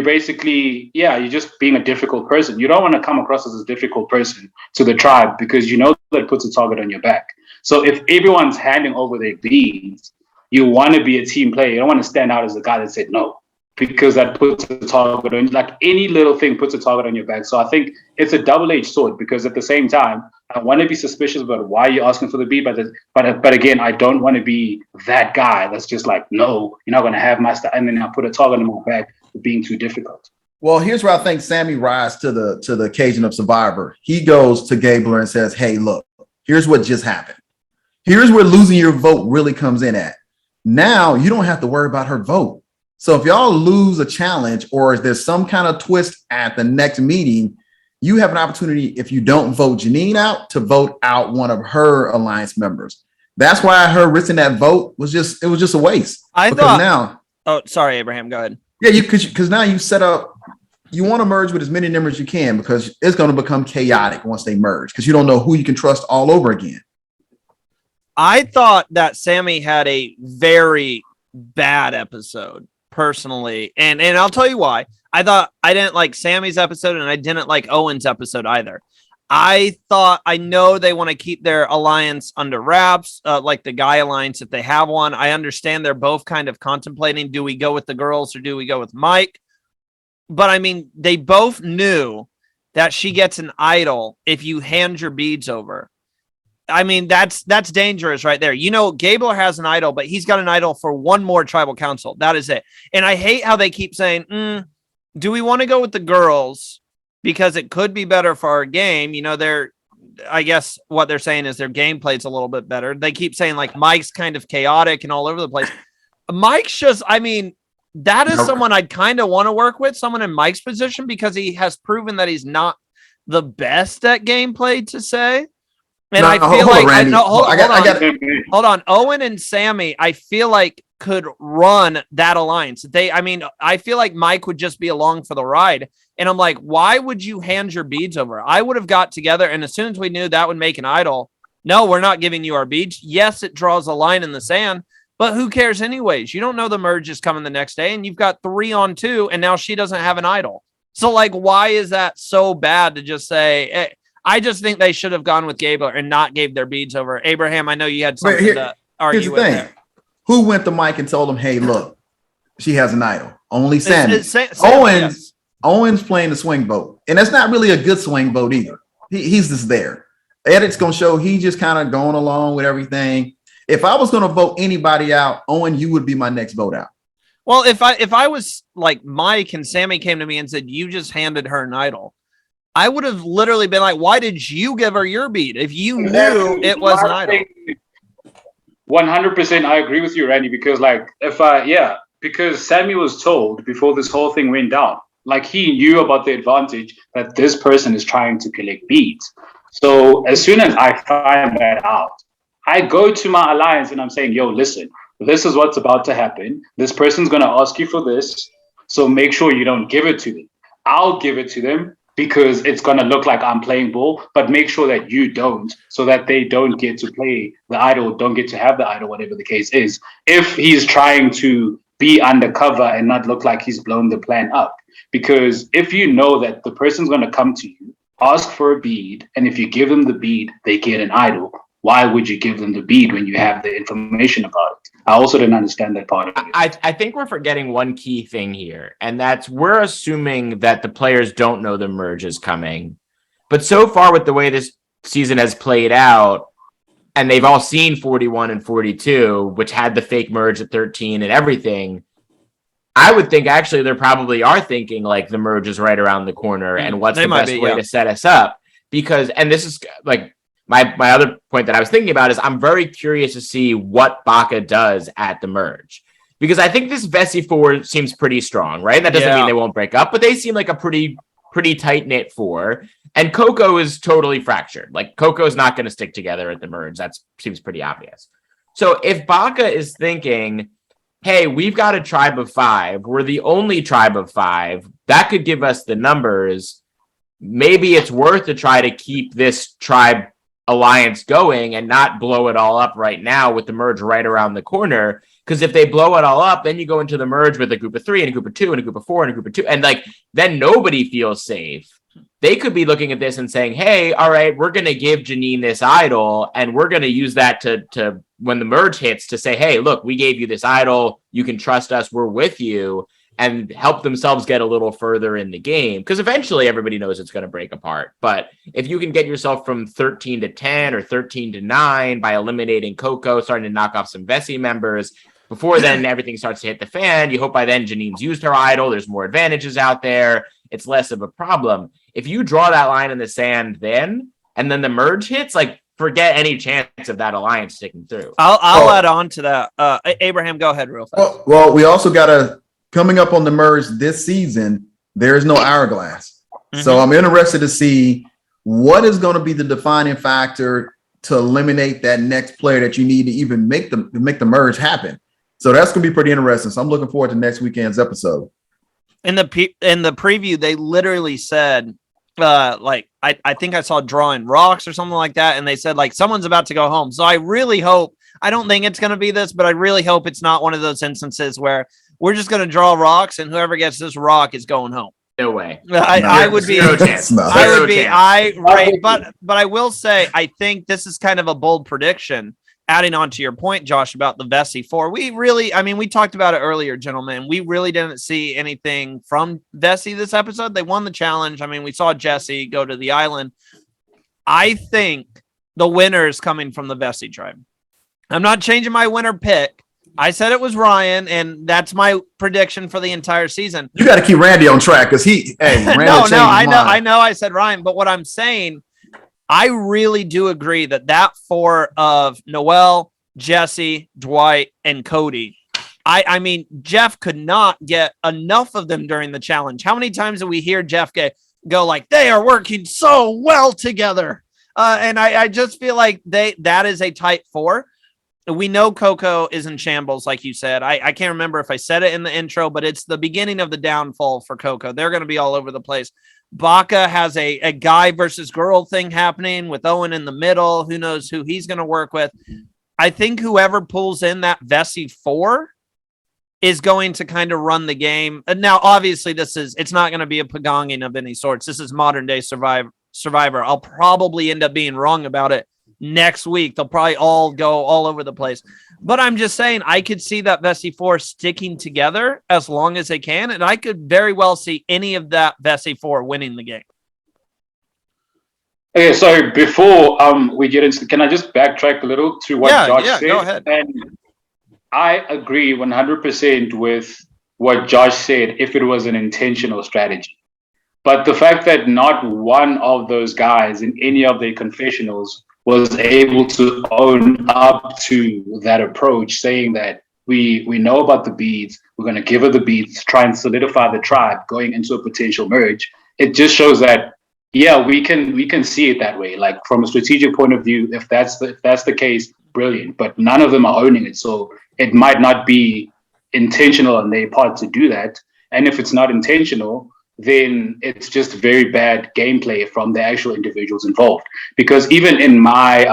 basically you're just being a difficult person. You don't want to come across as a difficult person to the tribe because you know that puts a target on your back. So if everyone's handing over their beads, you want to be a team player. You don't want to stand out as the guy that said no. Because that puts a target on, like any little thing puts a target on your back. So I think it's a double-edged sword because at the same time, I want to be suspicious about why you're asking for the bead, but again, I don't want to be that guy that's just like, no, you're not going to have my stuff, and then I put a target on my back for being too difficult. Well, here's where I think Sammy rises to the occasion of Survivor. He goes to Gabler and says, hey, look, here's what just happened. Here's where losing your vote really comes in at. Now you don't have to worry about her vote. So if y'all lose a challenge or if there's some kind of twist at the next meeting, you have an opportunity, if you don't vote Janine out, to vote out one of her alliance members. That's why her risking that vote was just a waste. Oh, sorry, Abraham, go ahead. Yeah, because now you set up, you want to merge with as many members as you can because it's going to become chaotic once they merge because you don't know who you can trust all over again. I thought that Sammy had a very bad episode. Personally, and I'll tell you why. I thought I didn't like Sammy's episode and I didn't like Owen's episode either. I know they want to keep their alliance under wraps, like the guy alliance if they have one. I understand they're both kind of contemplating, do we go with the girls or do we go with Mike? But I mean, they both knew that she gets an idol if you hand your beads over. I mean, that's dangerous right there. You know, Gabler has an idol, but he's got an idol for one more tribal council. That is it. And I hate how they keep saying, do we want to go with the girls? Because it could be better for our game. You know, I guess what they're saying is their gameplay is a little bit better. They keep saying like Mike's kind of chaotic and all over the place. Mike's just, I mean, that is someone I'd kind of want to work with, someone in Mike's position, because he has proven that he's not the best at gameplay to say. And I feel like hold on. Owen and Sammy, I feel like could run that alliance. I feel like Mike would just be along for the ride. And I'm like, why would you hand your beads over? I would have got together, and as soon as we knew that would make an idol, no, we're not giving you our beads. Yes, it draws a line in the sand, but who cares anyways? You don't know the merge is coming the next day, and you've got 3-on-2, and now she doesn't have an idol. So, like, why is that so bad to just say, I just think they should have gone with Gabler and not gave their beads over. Abraham, I know you had something to argue with there. Who went to Mike and told him, hey, look, she has an idol? Only Sammy. Owens playing the swing vote. And that's not really a good swing vote either. He's just there. Edit's going to show he just kind of going along with everything. If I was going to vote anybody out, Owen, you would be my next vote out. Well, if I was like Mike and Sammy came to me and said, you just handed her an idol, I would have literally been like, why did you give her your bead if you knew it was an idol? 100% I agree with you, Randy, because because Sammy was told before this whole thing went down, like he knew about the advantage that this person is trying to collect beads. So as soon as I find that out, I go to my alliance and I'm saying, yo, listen, this is what's about to happen. This person's going to ask you for this. So make sure you don't give it to them. I'll give it to them because it's going to look like I'm playing ball, but make sure that you don't, so that they don't get to play the idol, don't get to have the idol, whatever the case is. If he's trying to be undercover and not look like he's blown the plan up. Because if you know that the person's going to come to you, ask for a bead, and if you give them the bead, they get an idol. Why would you give them the bead when you have the information about it? I also didn't understand that part of it. I think we're forgetting one key thing here, and that's we're assuming that the players don't know the merge is coming. But so far with the way this season has played out, and they've all seen 41 and 42, which had the fake merge at 13 and everything, I would think actually they probably are thinking like the merge is right around the corner and what's the best way to set us up. Because, and this is like, my other point that I was thinking about is I'm very curious to see what Baka does at the merge, because I think this Vesi 4 seems pretty strong, right? That doesn't mean they won't break up, but they seem like a pretty tight knit 4. And Coco is totally fractured. Like Coco's not going to stick together at the merge. That seems pretty obvious. So if Baka is thinking, hey, we've got a tribe of 5, we're the only tribe of 5, that could give us the numbers. Maybe it's worth to try to keep this tribe alliance going and not blow it all up right now with the merge right around the corner. Because if they blow it all up, then you go into the merge with a group of 3 and a group of 2 and a group of 4 and a group of 2. And like, then nobody feels safe. They could be looking at this and saying, hey, all right, we're going to give Janine this idol and we're going to use that to when the merge hits to say, hey, look, we gave you this idol. You can trust us. We're with you, and help themselves get a little further in the game. Because eventually everybody knows it's going to break apart. But if you can get yourself from 13 to 10 or 13 to 9 by eliminating Coco, starting to knock off some Vesi members, before then everything starts to hit the fan. You hope by then Janine's used her idol. There's more advantages out there. It's less of a problem. If you draw that line in the sand then, and then the merge hits, like forget any chance of that alliance sticking through. I'll add on to that. Abraham, go ahead real fast. Well, we also got coming up on the merge this season, there is no hourglass. Mm-hmm. So I'm interested to see what is going to be the defining factor to eliminate that next player that you need to even make the merge happen. So that's going to be pretty interesting. So I'm looking forward to next weekend's episode. In the preview, they literally said, I think I saw drawing rocks or something like that, and they said like someone's about to go home. So I really hope, I don't think it's going to be this, but I really hope it's not one of those instances where we're just going to draw rocks and whoever gets this rock is going home. No way. I would be. No chance. But I will say I think this is kind of a bold prediction. Adding on to your point, Josh, about the Vesi 4, we talked about it earlier, gentlemen. We really didn't see anything from Vesi this episode. They won the challenge. I mean, we saw Jesse go to the island. I think the winner is coming from the Vesi tribe. I'm not changing my winner pick. I said it was Ryan, and that's my prediction for the entire season. You got to keep Randy on track because I know I said Ryan, but what I'm saying, I really do agree that 4 of Noel, Jesse, Dwight, and Cody. I mean, Jeff could not get enough of them during the challenge. How many times do we hear Jeff go like, they are working so well together? And I just feel like that is a tight 4. we know Coco is in shambles, like you said. I can't remember if I said it in the intro, but it's the beginning of the downfall for Coco. They're going to be all over the place. Baka has a guy versus girl thing happening with Owen in the middle. Who knows who he's going to work with? I think whoever pulls in that Vesi 4 is going to kind of run the game. And now, obviously, it's not going to be a pagonging of any sorts. This is modern day Survivor. I'll probably end up being wrong about it next week. They'll probably all go all over the place. But I'm just saying, I could see that Vesi 4 sticking together as long as they can. And I could very well see any of that Vesi 4 winning the game. Okay, so before we get into, can I just backtrack a little to what Josh said? Go ahead. And I agree 100% with what Josh said if it was an intentional strategy. But the fact that not one of those guys in any of their confessionals was able to own up to that approach, saying that we know about the beads, we're going to give her the beads, try and solidify the tribe going into a potential merge. It just shows that, yeah, we can see it that way. Like from a strategic point of view, if that's the case, brilliant. But none of them are owning it, so it might not be intentional on their part to do that. And if it's not intentional, then it's just very bad gameplay from the actual individuals involved. Because even in my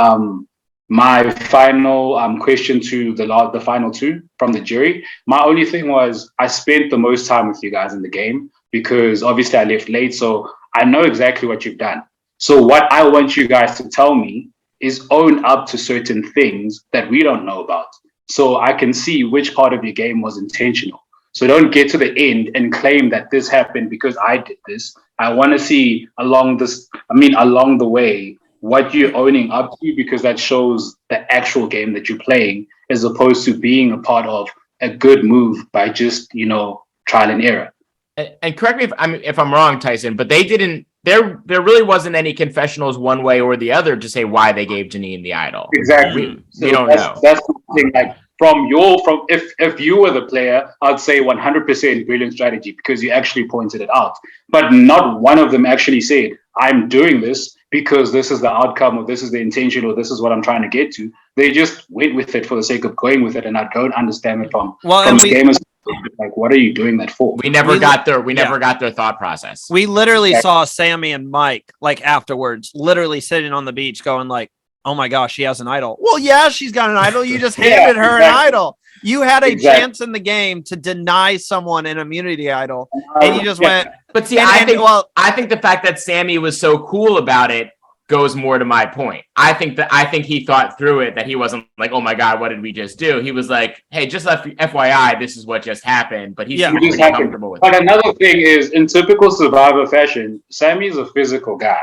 my final question to the final two from the jury, my only thing was I spent the most time with you guys in the game because obviously I left late, so I know exactly what you've done. So what I want you guys to tell me is own up to certain things that we don't know about, so I can see which part of your game was intentional. So don't get to the end and claim that this happened because I did this. I want to see along the way, what you're owning up to, because that shows the actual game that you're playing, as opposed to being a part of a good move by just, trial and error. And correct me if I'm wrong, Tyson, but they didn't. There really wasn't any confessionals one way or the other to say why they gave Janine the idol. Exactly. We don't know. That's the thing. Like if you were the player, I'd say 100% brilliant strategy because you actually pointed it out. But not one of them actually said, I'm doing this because this is the outcome, or this is the intention, or this is what I'm trying to get to. They just went with it for the sake of going with it, and I don't understand it from the gamer's perspective. Like, what are you doing that for? We never got their thought process. We literally saw Sammy and Mike like afterwards, literally sitting on the beach, going like, "Oh my gosh, she has an idol." Well, yeah, she's got an idol. You just handed her an idol. You had a chance in the game to deny someone an immunity idol, and you just went. But see, I think the fact that Sammy was so cool about it goes more to my point. I think he thought through it, that he wasn't like, "Oh my God, what did we just do?" He was like, "Hey, just FYI, this is what just happened." But he's pretty comfortable with it. But another thing is, in typical Survivor fashion, Sammy's a physical guy.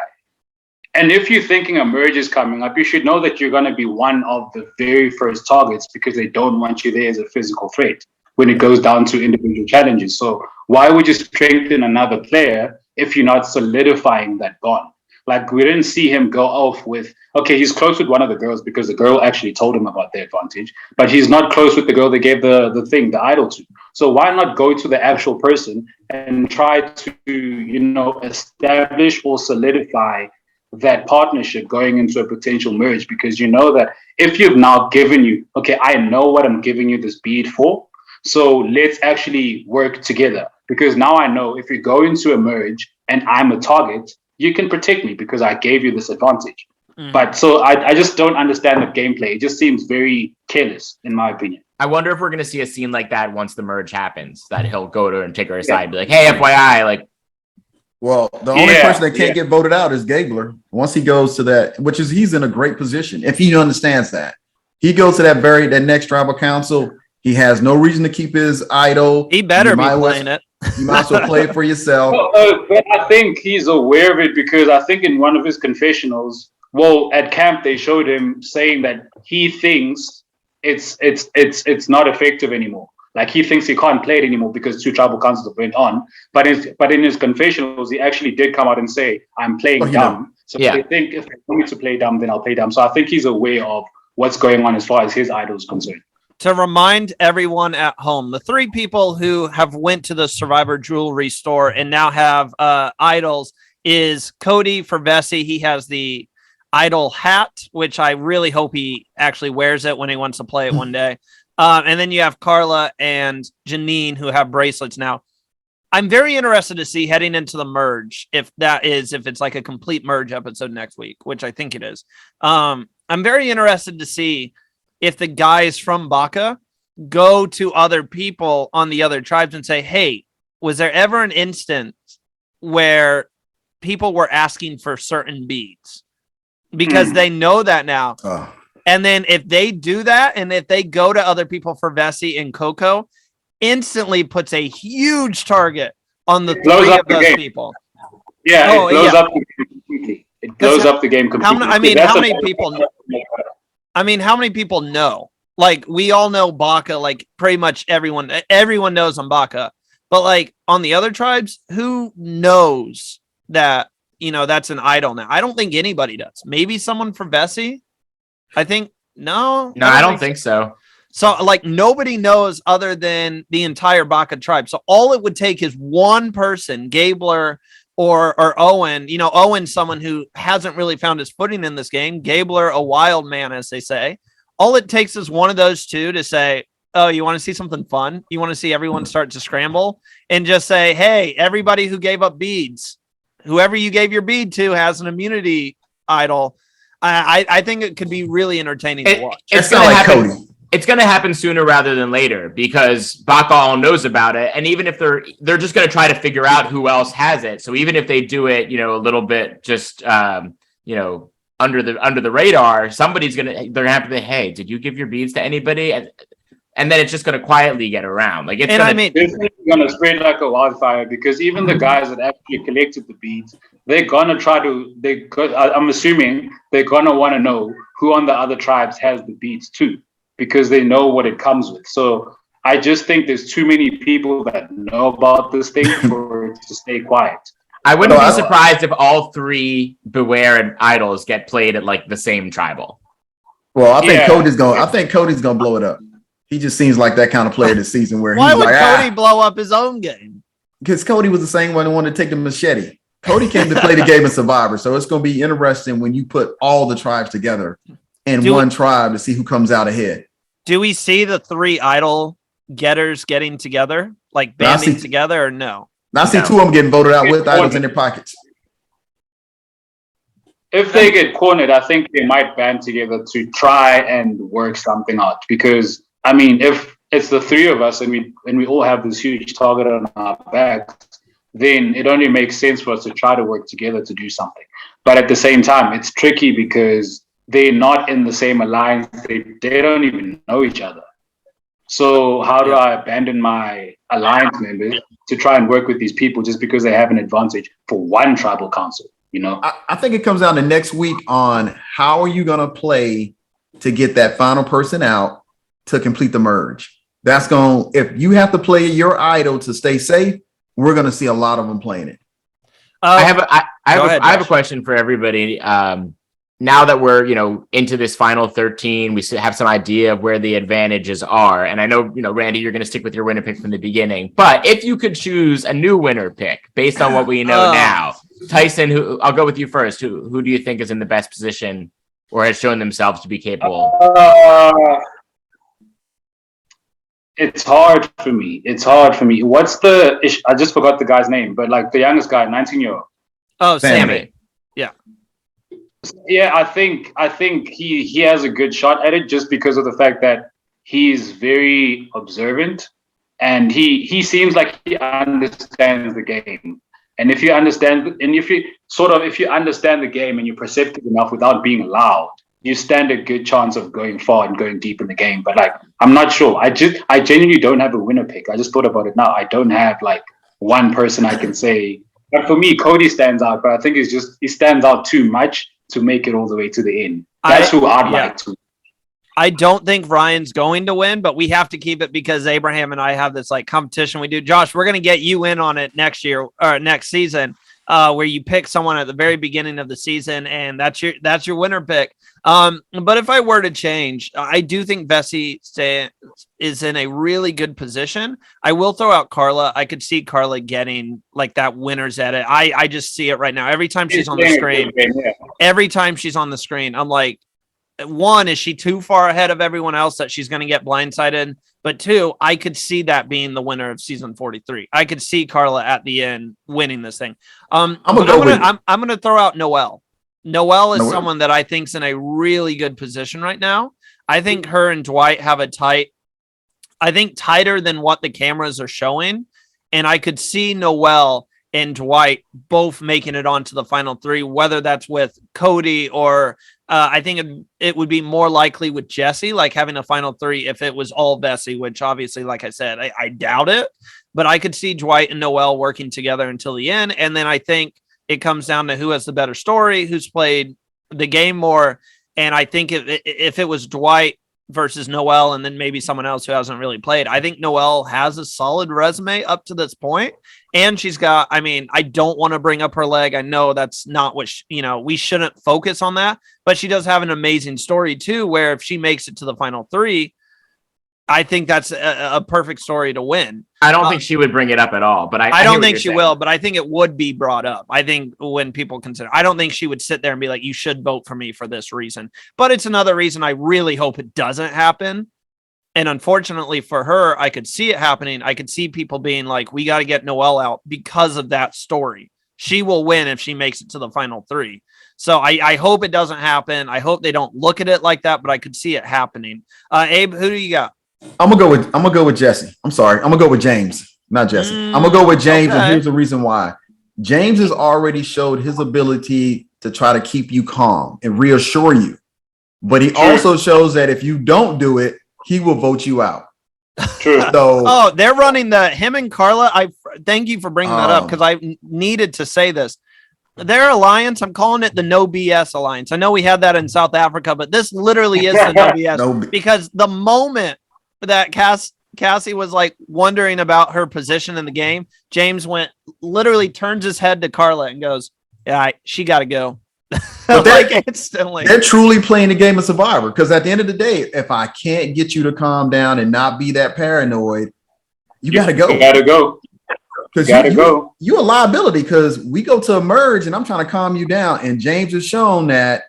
And if you're thinking a merge is coming up, you should know that you're going to be one of the very first targets because they don't want you there as a physical threat when it goes down to individual challenges. So why would you strengthen another player if you're not solidifying that bond? Like, we didn't see him go off with, okay, he's close with one of the girls because the girl actually told him about the advantage, but he's not close with the girl they gave the idol to. So why not go to the actual person and try to, establish or solidify that partnership going into a potential merge? Because you know that if you've now okay, I know what I'm giving you this bead for, so let's actually work together. Because now I know if you go into a merge and I'm a target, you can protect me because I gave you this advantage. But so I just don't understand the gameplay. It just seems very careless, in my opinion. I wonder if we're going to see a scene like that once the merge happens, that he'll go to her and take her aside and be like, "Hey, FYI, like." Well, the only person that can't get voted out is Gabler. Once he goes to that, he's in a great position if he understands that. He goes to that next tribal council. He has no reason to keep his idol. He better be playing it. You might as well play it for yourself. But I think he's aware of it because I think in one of his confessionals, at camp they showed him saying that he thinks it's not effective anymore. Like, he thinks he can't play it anymore because 2 tribal councils went on. But in his confessionals, he actually did come out and say, "I'm playing dumb." So I think if they want me to play dumb, then I'll play dumb. So I think he's aware of what's going on as far as his idol is concerned. To remind everyone at home, the 3 people who have went to the Survivor jewelry store and now have idols is Cody for Vesi. He has the idol hat, which I really hope he actually wears it when he wants to play it one day. And then you have Karla and Janine who have bracelets now. I'm very interested to see heading into the merge if it's like a complete merge episode next week, which I think it is. I'm very interested to see if the guys from Baka go to other people on the other tribes and say, hey, was there ever an instance where people were asking for certain beads? Because they know that now. And then if they do that, and if they go to other people for Vesi and Coco, instantly puts a huge target on the three of those people. Yeah, it blows up the game completely. It blows up the game completely. How many people know? Like, we all know Baka, like pretty much everyone knows on Baka. But like on the other tribes, who knows that, that's an idol now? I don't think anybody does. Maybe someone for Vesi? I think no. No, I don't think so. So, like, nobody knows other than the entire Baka tribe. So all it would take is one person, Gabler or Owen. Owen's someone who hasn't really found his footing in this game. Gabler, a wild man, as they say. All it takes is one of those two to say, oh, you want to see something fun? You want to see everyone start to scramble? And just say, hey, everybody who gave up beads, whoever you gave your bead to has an immunity idol. I think it could be really entertaining to watch. It's going to happen. It's going to happen sooner rather than later because Baka all knows about it. And even if they're just going to try to figure out who else has it. So even if they do it, a little bit just, under the radar, they're going to have to be, hey, did you give your beads to anybody? And then it's just going to quietly get around. Like it's going to spread like a wildfire because even the guys that actually collected the beads, they're going to I'm assuming they're going to want to know who on the other tribes has the beads too, because they know what it comes with. So I just think there's too many people that know about this thing for it to stay quiet. I wouldn't be surprised if all three Beware and Idols get played at like the same tribal. Well, I think Cody's gonna blow it up. He just seems like that kind of player this season where why would Cody blow up his own game? Because Cody was the same one who wanted to take the machete. Cody came to play the game of Survivor, so it's going to be interesting when you put all the tribes together in one tribe to see who comes out ahead. Do we see the three idol getters getting together, like banding together, or no? I see two of them getting voted out with idols in their pockets. If they get cornered, I think they might band together to try and work something out. Because I mean, if it's the three of us and we all have this huge target on our backs, then it only makes sense for us to try to work together to do something. But at the same time, it's tricky because they're not in the same alliance. They don't even know each other. So how do I abandon my alliance members to try and work with these people just because they have an advantage for one tribal council? I think it comes down to next week on how are you going to play to get that final person out to complete the merge. If you have to play your idol to stay safe, we're going to see a lot of them playing it. I have a question for everybody. Now that we're, into this final 13, we have some idea of where the advantages are. And I know, Randy, you're going to stick with your winner pick from the beginning. But if you could choose a new winner pick based on what we know now, Tyson, I'll go with you first. Who do you think is in the best position or has shown themselves to be capable? It's hard for me. What's I just forgot the guy's name, but like the youngest guy, 19-year-old. Oh, Sammy. Yeah. Yeah, I think he has a good shot at it just because of the fact that he's very observant and he seems like he understands the game. And if you understand the game and you're perceptive enough without being loud, you stand a good chance of going far and going deep in the game. But like, I'm not sure. I genuinely don't have a winner pick. I just thought about it now. I don't have like one person I can say. But for me, Cody stands out. But I think he stands out too much to make it all the way to the end. That's who I'd like to. I don't think Ryan's going to win, but we have to keep it because Abraham and I have this like competition we do. Josh, we're going to get you in on it next year or next season, where you pick someone at the very beginning of the season, and that's your winner pick. But if I were to change, I do think Vesi is in a really good position. I will throw out Karla. I could see Karla getting like that winner's edit. I just see it right now. Every time she's on the screen, every time she's on the screen, I'm like, one, is she too far ahead of everyone else that she's going to get blindsided? But two, I could see that being the winner of season 43. I could see Karla at the end winning this thing. I'm gonna throw out Noelle. Noelle is someone that I think's in a really good position right now. I think her and Dwight have a tighter than what the cameras are showing. And I could see Noelle and Dwight both making it onto the final three, whether that's with Cody or I think it would be more likely with Jesse, like having a final three if it was all Vesi, which obviously, like I said, I doubt it. But I could see Dwight and Noelle working together until the end. And then I think it comes down to who has the better story, who's played the game more. And I think if it was Dwight versus Noelle and then maybe someone else who hasn't really played, I think Noelle has a solid resume up to this point. And she's got, I mean, I don't want to bring up her leg. I know that's not what, we shouldn't focus on that, but she does have an amazing story too, where if she makes it to the final three, I think that's a perfect story to win. I don't think she would bring it up at all, but I don't think she will, but I think it would be brought up. I think when people consider, I don't think she would sit there and be like, you should vote for me for this reason, but it's another reason I really hope it doesn't happen. And unfortunately for her, I could see it happening. I could see people being like, we got to get Noelle out because of that story. She will win if she makes it to the final three. So I hope it doesn't happen. I hope they don't look at it like that, but I could see it happening. Abe, who do you got? I'm gonna go with Jesse. I'm sorry. I'm gonna go with James, not Jesse. I'm gonna go with James, and here's the reason why. James has already showed his ability to try to keep you calm and reassure you. But he also shows that if you don't do it, he will vote you out. True. So, they're running him and Karla. I thank you for bringing that up because I needed to say this. Their alliance, I'm calling it the No BS alliance. I know we had that in South Africa, but this literally is the No BS because the moment that Cassie was like wondering about her position in the game, James literally turns his head to Karla and goes, yeah, she got to go. Like instantly. They're truly playing the game of Survivor because at the end of the day, if I can't get you to calm down and not be that paranoid, you got to go. You got to go. Because you're a liability because we go to a merge and I'm trying to calm you down. And James has shown that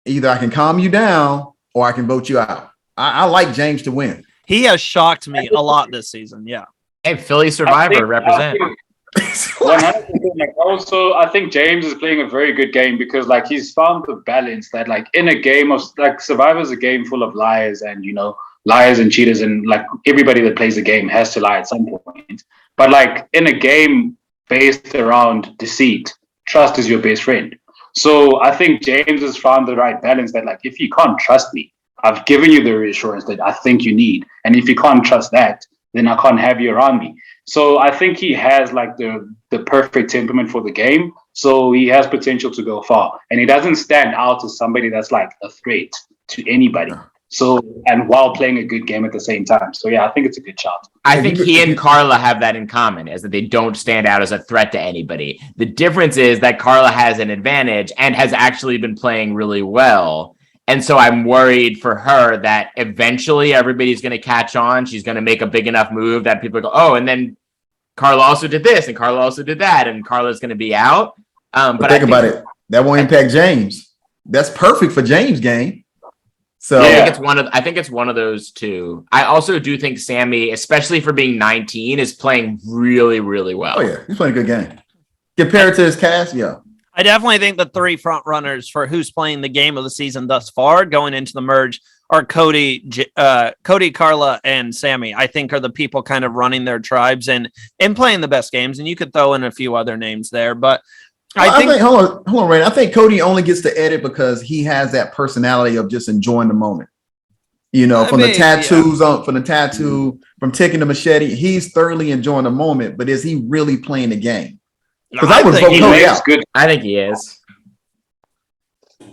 either I can calm you down or I can vote you out. I like James to win. He has shocked me a lot this season. Yeah. Hey, Philly Survivor represent. 100%. Also, I think James is playing a very good game because he's found the balance that in a game of Survivor is a game full of liars and liars and cheaters and everybody that plays the game has to lie at some point. But in a game based around deceit, trust is your best friend. So I think James has found the right balance that if you can't trust me, I've given you the reassurance that I think you need. And if you can't trust that, then I can't have you around me. So I think he has the perfect temperament for the game. So he has potential to go far. And he doesn't stand out as somebody that's a threat to anybody. So, and while playing a good game at the same time. So yeah, I think it's a good shot. I think he and Karla have that in common, is that they don't stand out as a threat to anybody. The difference is that Karla has an advantage and has actually been playing really well. And so I'm worried for her that eventually everybody's going to catch on. She's going to make a big enough move that people go, oh, and then Karla also did this and Karla also did that. And Karla's going to be out. But think about it. That won't impact James. That's perfect for James' game. So I think it's one of those two. I also do think Sammy, especially for being 19, is playing really, really well. Oh yeah, he's playing a good game. Compared to his cast, yeah. I definitely think the three front runners for who's playing the game of the season thus far going into the merge are Cody, Karla, and Sammy. I think are the people kind of running their tribes and playing the best games. And you could throw in a few other names there, but I think hold on, Ray. I think Cody only gets to edit because he has that personality of just enjoying the moment. From the tattoo, from taking the machete, he's thoroughly enjoying the moment. But is he really playing the game? Because I would vote Cody out. Good. I think he is.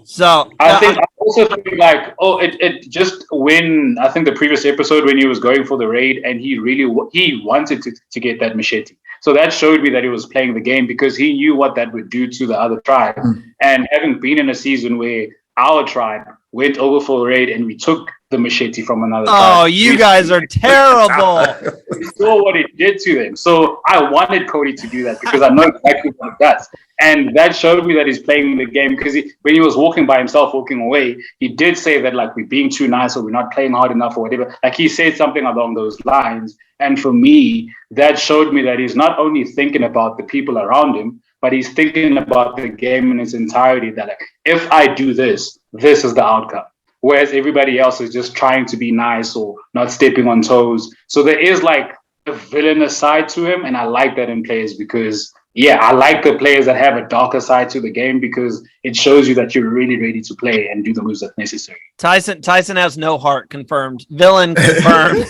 So I also think it just when I think the previous episode when he was going for the raid and he wanted to get that machete. So that showed me that he was playing the game because he knew what that would do to the other tribe. And having been in a season where our tribe went over for a raid, and we took the machete from another Oh, tribe. you guys are terrible. We saw what it did to them. So I wanted Cody to do that because I know exactly what it does. And that showed me that he's playing the game because when he was walking by himself, walking away, he did say that like we're being too nice or we're not playing hard enough or whatever. Like he said something along those lines. And for me, that showed me that he's not only thinking about the people around him, but he's thinking about the game in its entirety. That like, if I do this, this is the outcome. Whereas everybody else is just trying to be nice or not stepping on toes. So there is like a villainous side to him. And I like that in players because, yeah, I like the players that have a darker side to the game because it shows you that you're really ready to play and do the moves that's necessary. Tyson has no heart, confirmed. Villain confirmed.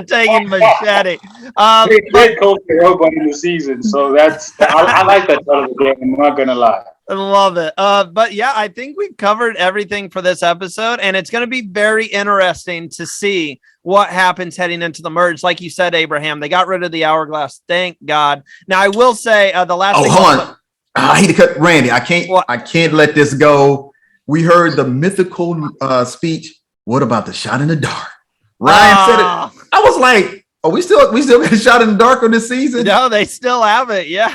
Taking machete. They did call the robot in the season. So I like that part of the game. I'm not going to lie. I love it. But yeah, I think we've covered everything for this episode, and it's going to be very interesting to see what happens heading into the merge. Like you said, Abraham, they got rid of the hourglass. Thank God. Now I will say the last. Oh, hold on. I hate to cut Randy. I can't let this go. We heard the mythical speech. What about the shot in the dark? Ryan said it. I was like, "Oh, we still got a shot in the dark on this season?" No, they still have it. Yeah.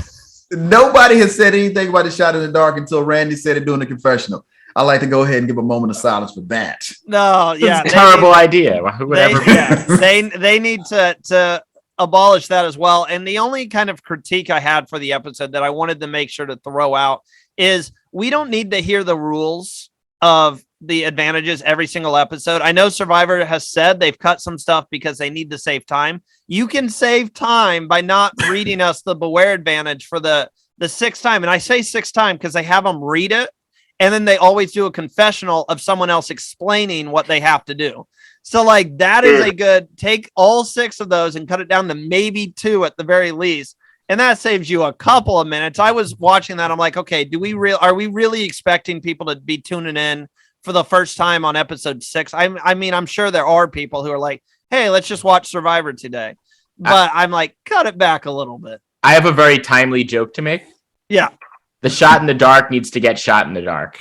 Nobody has said anything about the shot in the dark until Randy said it during the confessional. I like to go ahead and give a moment of silence for that. No, yeah, terrible idea. Whatever. They need to abolish that as well. And the only kind of critique I had for the episode that I wanted to make sure to throw out is we don't need to hear the rules of the advantages every single episode. I know Survivor has said they've cut some stuff because they need to save time. You can save time by not reading us the Beware advantage for the sixth time. And I say sixth time because they have them read it. And then they always do a confessional of someone else explaining what they have to do. So like that is a good, take all 6 of those and cut it down to maybe 2 at the very least. And that saves you a couple of minutes. I was watching that. I'm like, okay, are we really expecting people to be tuning in for the first time on episode 6? I mean, I'm sure there are people who are like, hey, let's just watch Survivor today. But I'm like, cut it back a little bit. I have a very timely joke to make. Yeah. The shot in the dark needs to get shot in the dark.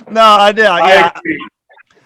No, I did. Yeah.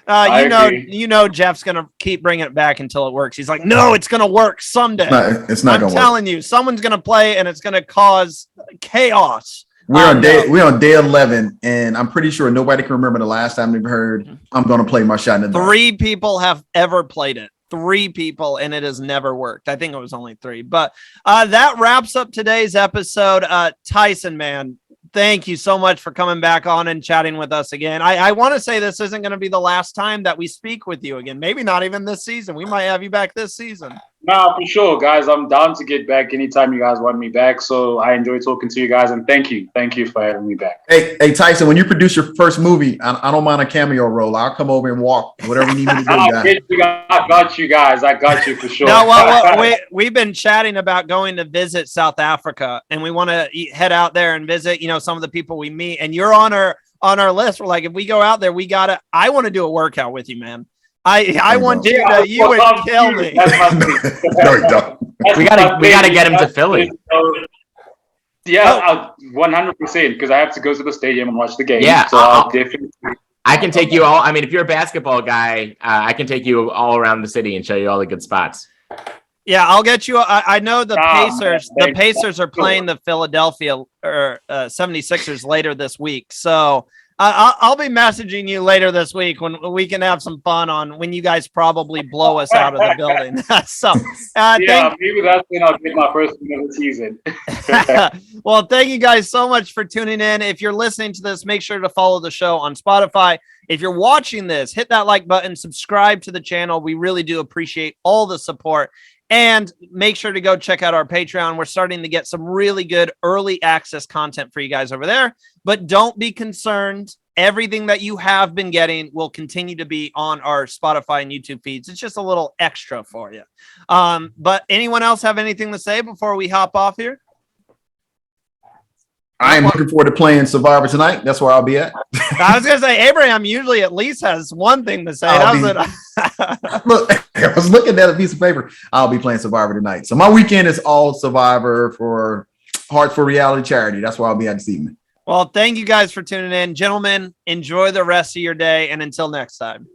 I agree. You know, Jeff's gonna keep bringing it back until it works. He's like, no, it's gonna work someday. It's not gonna work. I'm telling you, someone's gonna play and it's gonna cause chaos. We're on day 11, and I'm pretty sure nobody can remember the last time they've heard I'm gonna play my shot in the dark. 3 people have ever played it. 3 people, and it has never worked. I think it was only 3. But that wraps up today's episode. Tyson, man, thank you so much for coming back on and chatting with us again. I want to say this isn't going to be the last time that we speak with you again. Maybe not even this season. We might have you back this season. No, for sure, guys. I'm down to get back anytime you guys want me back. So I enjoy talking to you guys, and thank you for having me back. Hey, Tyson, when you produce your first movie, I don't mind a cameo role. I'll come over and walk whatever you need me to do. I got you guys. I got you for sure. No, well, we've been chatting about going to visit South Africa, and we want to head out there and visit, some of the people we meet. And you're on our list. We're like, if we go out there, I want to do a workout with you, man. I want you to. You would kill me. No, you don't. We gotta get him to Philly. Yeah, 100% because I have to go to the stadium and watch the game. Yeah, so I'll definitely. I can take you all. I mean, if you're a basketball guy, I can take you all around the city and show you all the good spots. Yeah, I'll get you. I know the Pacers. The Pacers are playing the Philadelphia 76ers later this week, so. I'll be messaging you later this week when we can have some fun on when you guys probably blow us out of the building. So, maybe that's when I'll get my first win of the season. Well, thank you guys so much for tuning in. If you're listening to this, make sure to follow the show on Spotify. If you're watching this, hit that like button, subscribe to the channel. We really do appreciate all the support. And make sure to go check out our Patreon. We're starting to get some really good early access content for you guys over there. But don't be concerned. Everything that you have been getting will continue to be on our Spotify and YouTube feeds. It's just a little extra for you. But anyone else have anything to say before we hop off here? I am looking forward to playing Survivor tonight. That's where I'll be at. I was going to say, Abraham usually at least has one thing to say. Look, I was looking at a piece of paper. I'll be playing Survivor tonight. So my weekend is all Survivor for Hearts for Reality charity. That's where I'll be at this evening. Well, thank you guys for tuning in. Gentlemen, enjoy the rest of your day. And until next time.